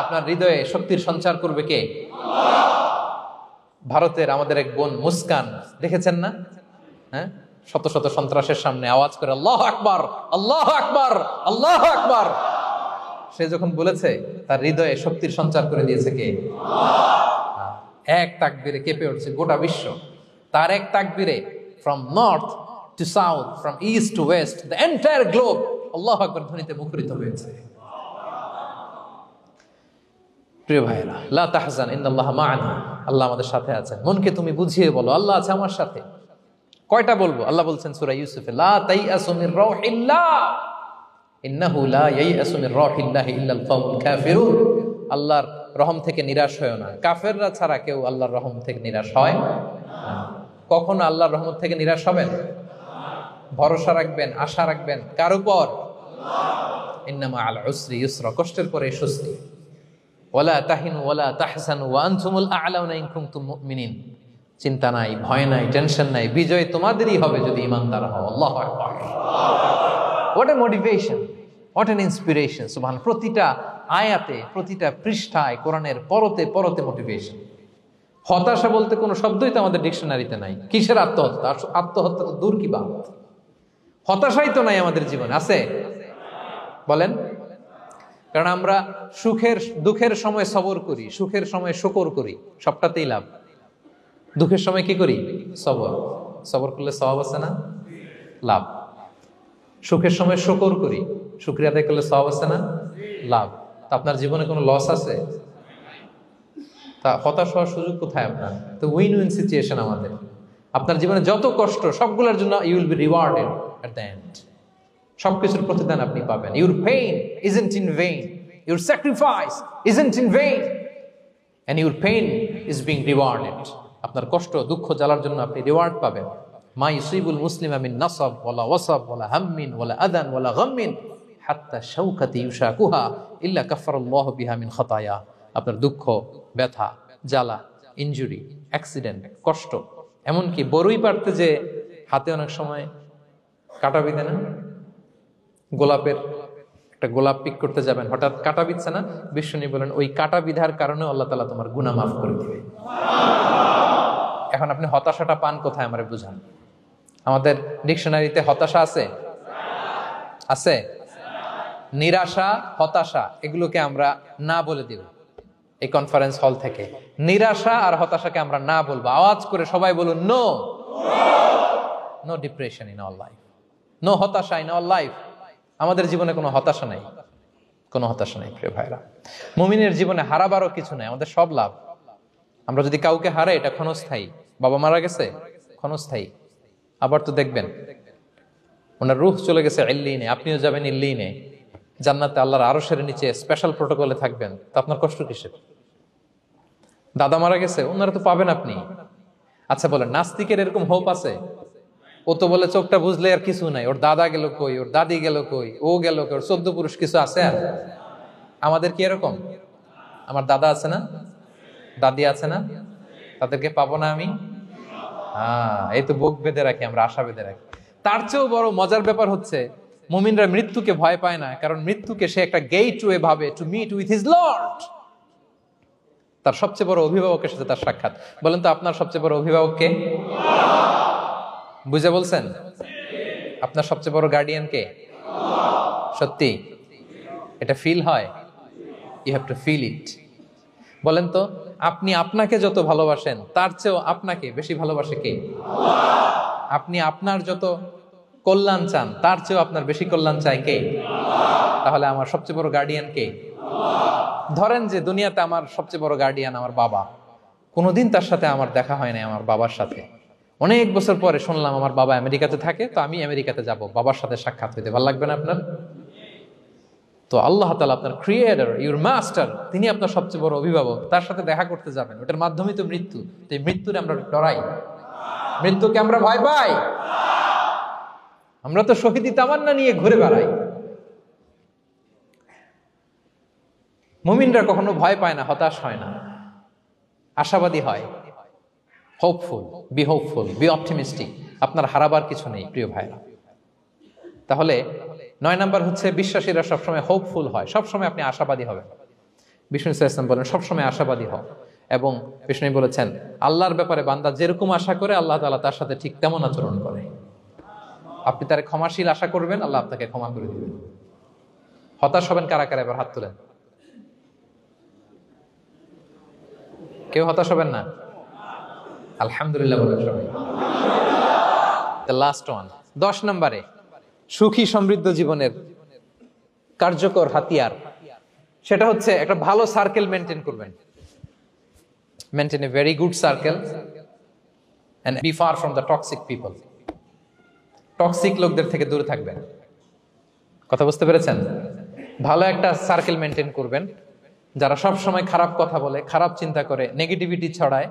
আপনার হৃদয়ে শক্তির সঞ্চার করবে কে? ভারতের আমাদের এক বোন মুস্কান, দেখেছেন না? হ্যাঁ, শত শত সন্ত্রাসের সামনে আওয়াজ করে আল্লাহু আকবার, আল্লাহু আকবার, আল্লাহু আকবার। সে যখন বলেছে, তার হৃদয়ে শক্তির সঞ্চার করে দিয়েছে কে? এক তাকবীরে কেঁপে উঠছে গোটা বিশ্ব। তার এক তাকবীরে from north to south, from east to west, the entire globe আল্লাহু আকবার ধ্বনিতে মুখরিত হয়েছে। প্রিয় ভাইরা, লা তাহজান ইন্নাল্লাহা মা'ানা, আল্লাহ আমাদের সাথে আছেন। মনকে তুমি বুঝিয়ে বলো আল্লাহ আছে আমার সাথে। কয়টা বলবো? আল্লাহ বলছেন সূরা ইউসুফে, লা তাইয়াসু মির রাউহিল্লাহ ইন্নাহু লা ইয়াইয়াসু মির রাউহিল্লাহি ইল্লাল কওমুল কাফিরুন। আল্লাহর রহম থেকে নিরাশ হয়ো না, কাফেররা ছাড়া কেউ আল্লাহর রহম থেকে নিরাশ হয় না। কখনো আল্লাহর রহমত থেকে নিরাশ হবেন? ভরসা রাখবেন, আশা রাখবেন কার উপর? ইন্নামা আল উসরি ইউসরা, কষ্টের পরে স্বস্তি। ওয়ালা তাহিনু ওয়ালা তাহজানু ওয়া আনতুমুল আ'লাউনা ইন কুনতুম মুমিনিন। চিন্তা নাই, ভয় নাই, টেনশন নাই, বিজয় তোমাদেরই হবে যদি ঈমানদার হও। আল্লাহু আকবার। What a motivation, what an inspiration. সুবহান। প্রতিটা আয়াতে, প্রতিটা পৃষ্ঠায় কোরআনের পরতে পরতে মোটিভেশন। হতাশা বলতে কোনো শব্দই তো আমাদের ডিকশনারিতে নাই। কিসের আত্মহত্যা? আত্মহত্যা তো দূর কি বাত, হতাশাই তো নাই আমাদের জীবনে, আছে বলেন? কারণ আমরা দুঃখের সময় সবর করি, সুখের সময় শুকর করি, সবটাতেই লাভ। দুঃখের সময় কি করি? সবর করলে সওয়াব আছে না? লাভ। সুখের সময় শুকর করি, শুকরিয়া আদায় করলে সওয়াব আছে না? লাভ। তা আপনার জীবনে কোনো লস আছে? তা হতাশ হওয়ার সুযোগ কোথায় আপনার? তো উইন উইন সিচুয়েশন আমাদের। আপনার জীবনে যত কষ্ট সবগুলোর জন্য you will be rewarded at the end. সবকিছুর প্রতিদান আপনি পাবেন। Your pain isn't in vain, your sacrifice isn't in vain, and your pain is being rewarded. আপনার কষ্ট দুঃখ জ্বালার জন্য আপনি রিওয়ার্ড পাবেন। মা ইউসিবুল মুসলিমা মিন নাসাব ওয়ালা ওয়াসাব ওয়ালা হাম্মিন ওয়ালা আদান ওয়ালা গাম্মিন হাত্তা শাওকাতি ইউশাকুহা ইল্লা কাফফারাল্লাহু বিহা মিন খাতায়া। আপনার দুঃখ, ব্যথা, জ্বালা, ইনজুরি, অ্যাক্সিডেন্ট, কষ্ট, এমনকি বড়ই পারতে যে হাতে অনেক সময় কাটা বিঁধে না, গোলাপের একটা গোলাপ পিক করতে যাবেন, হঠাৎ কাটা বিধছে না, বিষ্ণু বলেন ওই কাটা বিধার কারণে আল্লাহ তাআলা তোমার গুনাহ মাফ করে দিবে। এখন আপনি হতাশাটা পান কোথায় আমারে বুঝান? আমাদের ডিকশনারিতে হতাশা আছে? আছে? নিরাশা, হতাশা এগুলোকে আমরা না বলে দিব এই কনফারেন্স হল থেকে। নিরাশা আর হতাশাকে আমরা না বলবো। আওয়াজ করে সবাই বলুন, no no depression in our life, নো হতাশা ইন আওয়ার লাইফ। আমাদের জীবনে কোনো হতাশা নাই, কোনো হতাশা নাই প্রিয় ভাইরা। মুমিনের জীবনে হারাবারও কিছু নাই, আমাদের সব লাভ। আমরা যদি কাউকে হারাই এটা ক্ষণস্থায়ী। বাবা মারা গেছে, ক্ষণস্থায়ী। আবার তো দেখবেন ওনার রূহ চলে গেছে ইল্লিনে, আপনিও যাবেন ইল্লিনে, জান্নাতে আল্লাহর আরশের নিচে স্পেশাল প্রোটোকলে থাকবেন। তো আপনার কষ্ট কিসের? দাদা মারা গেছে, ওনারা তো পাবেন আপনি। আচ্ছা বলেন, নাস্তিকের এরকম হোপ আছে? ও তো বলে চোখটা বুঝলে আর কিছু নাই, ওর দাদা গেল কই, ওর দাদি গেল কই, ও গেল কই, ওর 14 পুরুষ কিছু আছে আর? আমাদের কি এরকম? আমার দাদা আছে না, দাদি আছে না, তাদেরকে পাবো না আমি? এই তো বুক বেঁধে রাখি আমরা, আশা বেঁধে রাখি। তার চেয়েও বড় মজার ব্যাপার হচ্ছে মুমিনরা মৃত্যুকে ভয় পায় না, কারণ মৃত্যুকে সে একটা গেটওয়ে ভাবে to meet with his lord. তার সবচেয়ে বড় অভিভাবকের সাথে তার সাক্ষাৎ। বলেন তো আপনার সবচেয়ে বড় অভিভাবক কে? বুঝে বলছেন? আপনার সবচেয়ে বড় গার্ডিয়ান কে? সত্যি এটা ফিল হয়? You have to feel it. বলেন তো, আপনি আপনাকে যত ভালোবাসেন তার চেয়েও আপনাকে বেশি ভালোবাসে কে? আপনি আপনার যত কল্যাণ চান তার চেয়েও আপনার বেশি কল্যাণ চায় কে? তাহলে আমার সবচেয়ে বড় গার্ডিয়ান কে? ধরেন যে দুনিয়াতে আমার সবচেয়ে বড় গার্ডিয়ান আমার বাবা, কোনোদিন তার সাথে আমার দেখা হয় না। আমার বাবার সাথে অনেক বছর পরে শুনলাম আমার বাবা আমেরিকাতে থাকে, তো আমি আমেরিকাতে যাব বাবার সাথে সাক্ষাৎ হইতে। ভালো লাগবে না আপনার? তো আল্লাহ তাআলা আপনার ক্রিয়েটর, ইউর মাস্টার, তিনি আপনার সবচেয়ে বড় অভিভাবক, তার সাথে দেখা করতে যাবেন। ওটার মাধ্যমেই তো মৃত্যু। তো এই মৃত্যুরে আমরা ডরাই, মৃত্যুকে আমরা ভয় পাই। আমরা তো শহীদি তামান্না নিয়ে ঘুরে বেড়াই। মুমিনরা কখনো ভয় পায় না, হতাশ হয় না, আশাবাদী হয়। Hopeful, B hopeful, B optimistic. আপনার হারাবার কিছু নেই প্রিয় ভাইরা। তাহলে 9 নাম্বার হচ্ছে বিশ্বাসীরা সবসময় হোপফুল হয়, সবসময় আপনি আশাবাদী হবেন। বিষ্ণু ইসলাম বলেন সবসময় আশাবাদী হও। এবং বিষ্ণু বলেছেন আল্লাহর ব্যাপারে বান্দা যেরকম আশা করে আল্লাহ তাআলা তার সাথে ঠিক তেমন আচরণ করে। আপনি তার ক্ষমাশীল আশা করবেন, আল্লাহ আপনাকে ক্ষমা করে দিবেন। হতাশ হবেন কারা কারা? এবার হাত তুলেন। কেউ হতাশ হবেন না? আলহামদুলিল্লাহ বলেন সবাই। দ্য লাস্ট ওয়ান, 10 নম্বরে সুখী সমৃদ্ধ জীবনের কার্যকর হাতিয়ার, সেটা হচ্ছে একটা ভালো সার্কেল মেনটেন করবেন। Maintain a very good circle and be far from the toxic people. Toxic লোকদের থেকে দূরে থাকবেন। কথা বুঝতে পেরেছেন? ভালো একটা সার্কেল মেনটেন করবেন, যারা সব সময় খারাপ কথা বলে, খারাপ চিন্তা করে, নেগেটিভিটি ছড়ায়,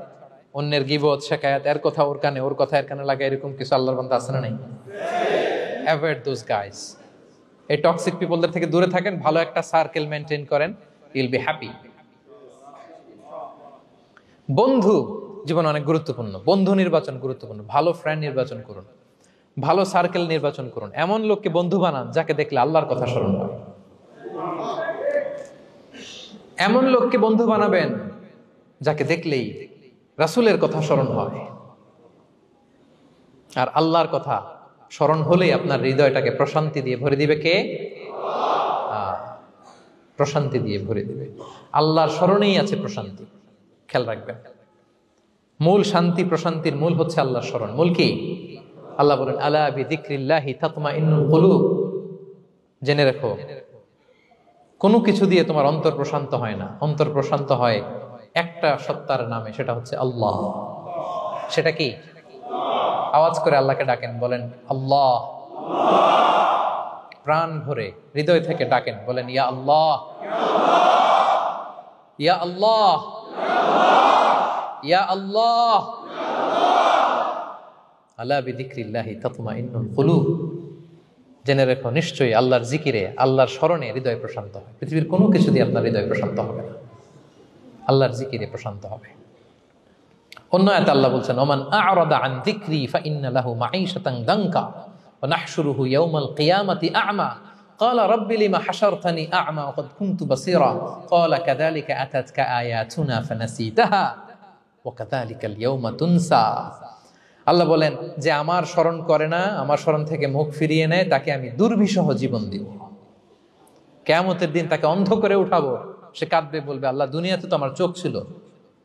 অন্যের গীবত শিকায়াত, এর কথা ওর কানে, ওর কথা এর কানে লাগে, এরকম কিছু আল্লাহর বান্দা আছে না নাই? Avoid those guys. এই টক্সিক পিপলদের থেকে দূরে থাকেন, ভালো একটা সার্কেল মেনটেন করেন, ইউল বি হ্যাপি। বন্ধু জীবন অনেক গুরুত্বপূর্ণ, বন্ধু নির্বাচন গুরুত্বপূর্ণ। ভালো ফ্রেন্ড নির্বাচন করুন, ভালো সার্কেল নির্বাচন করুন। এমন লোককে বন্ধু বানান যাকে দেখলে আল্লাহর কথা স্মরণ হয়। এমন লোককে বন্ধু বানাবেন যাকে দেখলেই রাসূলের কথা স্মরণ হয়, আর আল্লাহর কথা স্মরণ হলেই আপনার হৃদয়টাকে প্রশান্তি দিয়ে ভরে দিবে কে? প্রশান্তি দিয়ে ভরে দিবে। আল্লাহর স্মরণেই আছে প্রশান্তি, খেয়াল রাখবেন। মূল শান্তি প্রশান্তির মূল হচ্ছে আল্লাহর স্মরণ। মূল কি? আল্লাহ বলেন আলা বিযিকরিল্লাহি তাতমাইন্নুল কুলুব। জেনে রাখো, কোনো কিছু দিয়ে তোমার অন্তর প্রশান্ত হয় না। অন্তর প্রশান্ত হয় একটা সত্তার নামে, সেটা হচ্ছে আল্লাহ। সেটা কি? আওয়াজ করে আল্লাহকে ডাকেন, বলেন আল্লাহ। প্রাণ ভরে হৃদয় থেকে ডাকেন, বলেন ইয়া আল্লাহ, ইয়া আল্লাহ, ইয়া আল্লাহ। আলা বিযিকরিল্লাহি তাতমাইন্নুল কুলুব। জেনে রেখো, নিশ্চয়ই আল্লাহর জিকিরে, আল্লাহর স্মরণে হৃদয় প্রশান্ত হয়। পৃথিবীর কোনো কিছু দিয়ে আপনার হৃদয় প্রশান্ত হবে না, আল্লাহর জিকিরে প্রশান্ত হবে। অন্য আয়াতে আল্লাহ বলছেন ওমান আ'রাদা আন যিকরি ফাইন্না লাহু মাঈশাতান দানকা ওয়া নাহশুরুহু ইয়াওমাল কিয়ামাতি আ'মা ক্বালা রাব্বি লিমা হাশারতানি আ'মা ওয়া ক্বাদ কুনতু বাসীরা ক্বালা কাযালিকা আতাতকা আয়াতুনা ফানাসিতাহা ওয়া কাযালিকাল ইয়াওমা তুনসা। আল্লাহ বলেন, যে আমার স্মরণ করে না, আমার স্মরণ থেকে মুখ ফিরিয়ে নেয়, তাকে আমি দুর্বিষহ জীবন দিব। কিয়ামতের দিন তাকে অন্ধ করে উঠাবো। সে কাঁদবে, বলবে আল্লাহ, দুনিয়াতে তো আমার চোখ ছিল,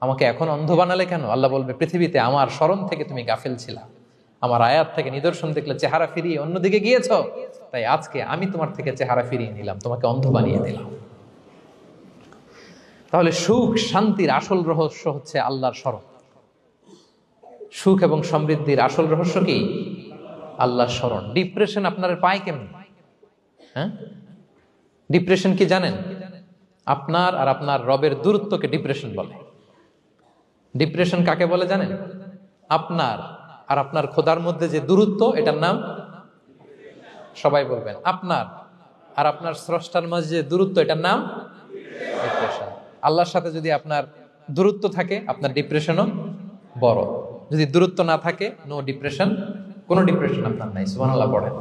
আমাকে এখন অন্ধ বানালে কেন? আল্লাহ বলবে, পৃথিবীতে আমার স্মরণ থেকে তুমি গাফেল ছিলা, আমার আয়াত থেকে নিদর্শন দেখলে চেহারা ফিরিয়ে অন্যদিকে গিয়েছ, তাই আজকে আমি তোমার থেকে চেহারা ফিরিয়ে নিলাম, তোমাকে অন্ধ বানিয়ে দিলাম। তাহলে সুখ শান্তির আসল রহস্য হচ্ছে আল্লাহর স্মরণ। সুখ এবং সমৃদ্ধির আসল রহস্য কি? আল্লাহর স্মরণ। ডিপ্রেশন আপনার পায় কেমন? হ্যাঁ, ডিপ্রেশন কি জানেন? আপনার আর আপনার রবের দূরত্বকে ডিপ্রেশন বলে। ডিপ্রেশন কাকে বলে জানেন? আপনার আর আপনার খোদার মধ্যে যে দূরত্ব, এটার নাম, সবাই বলবেন, আপনার আর আপনার স্রষ্টার মাঝে যে দূরত্ব, এটার নাম ডিপ্রেশন। আল্লাহর সাথে যদি আপনার দূরত্ব থাকে, আপনার ডিপ্রেশনও বড়। যদি দূরত্ব না থাকে, নো ডিপ্রেশন, কোনো ডিপ্রেশন আপনার নাই। সুবহানাল্লাহ পড়েন।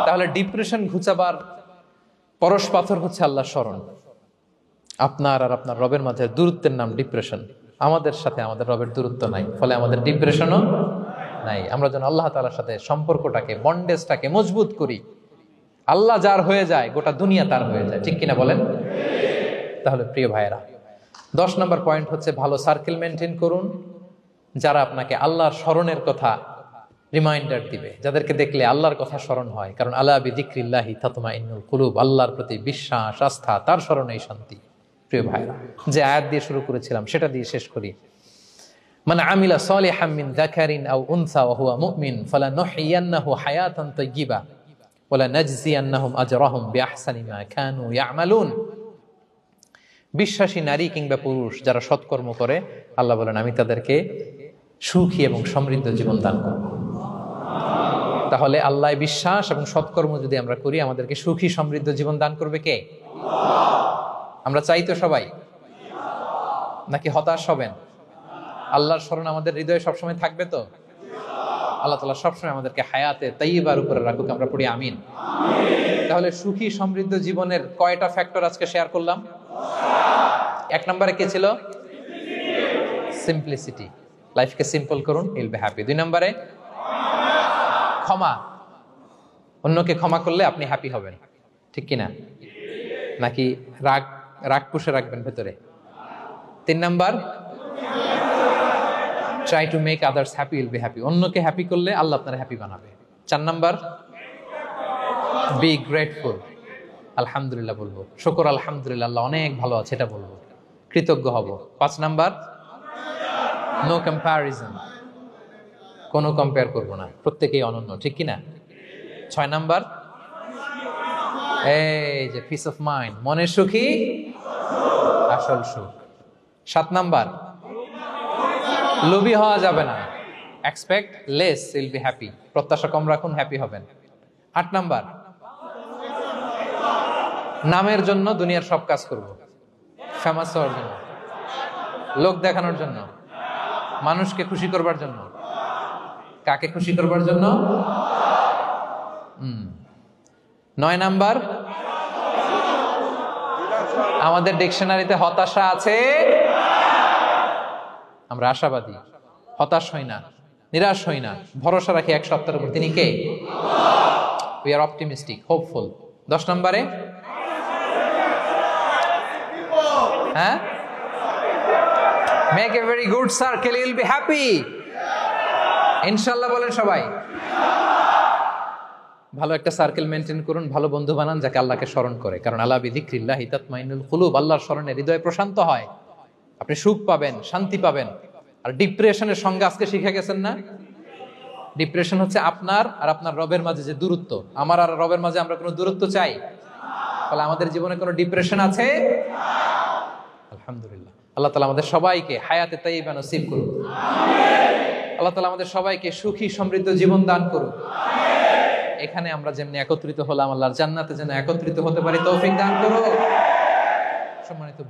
তাহলে ডিপ্রেশন ঘুচাবার পরশ পাথর হচ্ছে আল্লাহর স্মরণ। আপনার আর আপনার রবের মাঝে দূরত্বের নাম ডিপ্রেশন। আমাদের সাথে আমাদের রবের দূরত্ব নাই, ফলে আমাদের ডিপ্রেশনও নাই। আমরা যেন আল্লাহ তাআলার সাথে সম্পর্কটাকে, বন্ডেজটাকে মজবুত করি। আল্লাহ যার হয়ে যায়, গোটা দুনিয়া তার হয়ে যায়। ঠিক কিনা বলেন? তাহলে প্রিয় ভাইয়েরা, 10 নম্বর পয়েন্ট হচ্ছে ভালো সার্কেল মেনটেন করুন, যারা আপনাকে আল্লাহর স্মরণের কথা রিমাইন্ডার দিবে, যাদেরকে দেখলে আল্লাহর কথা স্মরণ হয়। কারণ আলা বিযিকরিল্লাহি তাতমাইন্নুল কুলুব, আল্লাহর প্রতি বিশ্বাস, আস্থা, তার স্মরণেই শান্তি। প্রিয় ভাইরা, যে আয়াত দিয়ে শুরু করেছিলাম সেটা দিয়ে শেষ করি। মান আমিলা সালিহাম মিন যাকারিন আও উনসা ওয়া হুয়া মুমিন ফালানুহইয়ান্নাহু হায়াতান তাইয়্যিবা ওয়া লানাজজিয়ান্নাহুম আজরাহুম বিআহসানি মা কানু ইয়ামালুন। বিশ্বাসী নারী কিংবা পুরুষ যারা সৎকর্ম করে, আল্লাহ বলেন আমি তাদেরকে সুখী এবং সমৃদ্ধ জীবন দান করব। তাহলে আল্লাহ বিশ্বাস এবং সৎকর্ম যদি আমরা করি, আমাদেরকে সুখী সমৃদ্ধ জীবন দান করবে কে? আমরা চাই তো সবাই, নাকি হতাশ হবেন? আল্লাহর স্মরণ আমাদের হৃদয়ে সবসময় থাকবে তো? আল্লাহ তাআলা সবসময় আমাদেরকে হায়াতে তাইয়্যিবার উপরে রাখুক, আমরা পড়ি আমিন। তাহলে সুখী সমৃদ্ধ জীবনের কয়টা ফ্যাক্টর আজকে শেয়ার করলাম? 1 নম্বরে কে ছিল? সিম্পলিসিটি। লাইফকে সিম্পল করুন, ইউল বি হ্যাপি। 2 নম্বরে ক্ষমা। অন্যকে ক্ষমা করলে আপনি হ্যাপি হবেন, ঠিক কিনা? নাকি রাগ পুষে রাখবেন ভেতরে? 3 number, try to make others happy, will be happy. অন্যকে হ্যাপি করলে আল্লাহ আপনার হ্যাপি বানাবে। 4 নাম্বার, বি গ্রেটফুল। আলহামদুলিল্লাহ বলবো, শুকর আলহামদুলিল্লাহ, আল্লাহ অনেক ভালো আছে এটা বলবো, কৃতজ্ঞ হব। 5 নাম্বার, নো কম্প্যারিজন, কোনো কম্পেয়ার করবো না, প্রত্যেকেই অনন্য, ঠিক কিনা? 6 নাম্বার, এই যে পিস অফ মাইন্ড, মনের সুখী আসল সুখ। 7 নাম্বার, লোভী হওয়া যাবে না, expect less, will be happy, প্রত্যাশা কম রাখুন, হ্যাপি হবেন। 8 নাম্বার, নামের জন্য দুনিয়ার সব কাজ করব, ফেমাস হওয়ার জন্য, লোক দেখানোর জন্য, মানুষকে খুশি করবার জন্য। কাকে খুশি করবার জন্য? 9 নাম্বার, আমাদের ডিকশনারিতে হতাশা আছে, আমরা আশাবাদী, হতাশ হই না, নিরাশ হই না, ভরসা রাখি এক সপ্তাহের উপর। তিনি কে? We are optimistic, hopeful. 10 নম্বরে, হ্যাঁ, make a very good circle, you will be happy. ইনশাআল্লাহ বলেন সবাই। ভালো একটা সার্কেল মেনটেন করুন, ভালো বন্ধু বানান যাকে আল্লাহকে স্মরণ করে, কারণ আলা বিযিকরিল্লাহি তাতমাইন্নুল কুলুব, আল্লাহর স্মরণে হৃদয় প্রশান্ত হয়, আপনি সুখ পাবেন, শান্তি পাবেন। আর ডিপ্রেশনের সঙ্গে আজকে শিখে গেছেন না, ডিপ্রেশন হচ্ছে আপনার আর আপনার রবের মাঝে যে দূরত্ব। আমার আর রবের মাঝে আমরা কোনো দূরত্ব চাই? তাহলে আমাদের জীবনে কোনো ডিপ্রেশন আছে? আলহামদুলিল্লাহ। আল্লাহ তাআলা আমাদের সবাইকে হায়াতে তাইয়্যিবা নসিব করুন। আল্লাহ তাআলা আমাদের সবাইকে সুখী সমৃদ্ধ জীবন দান করুন। এখানে আমরা যেমনি একত্রিত হলাম, আল্লাহর জান্নাতে যেন একত্রিত হতে পারি তৌফিক দান করুন। সম্মানিত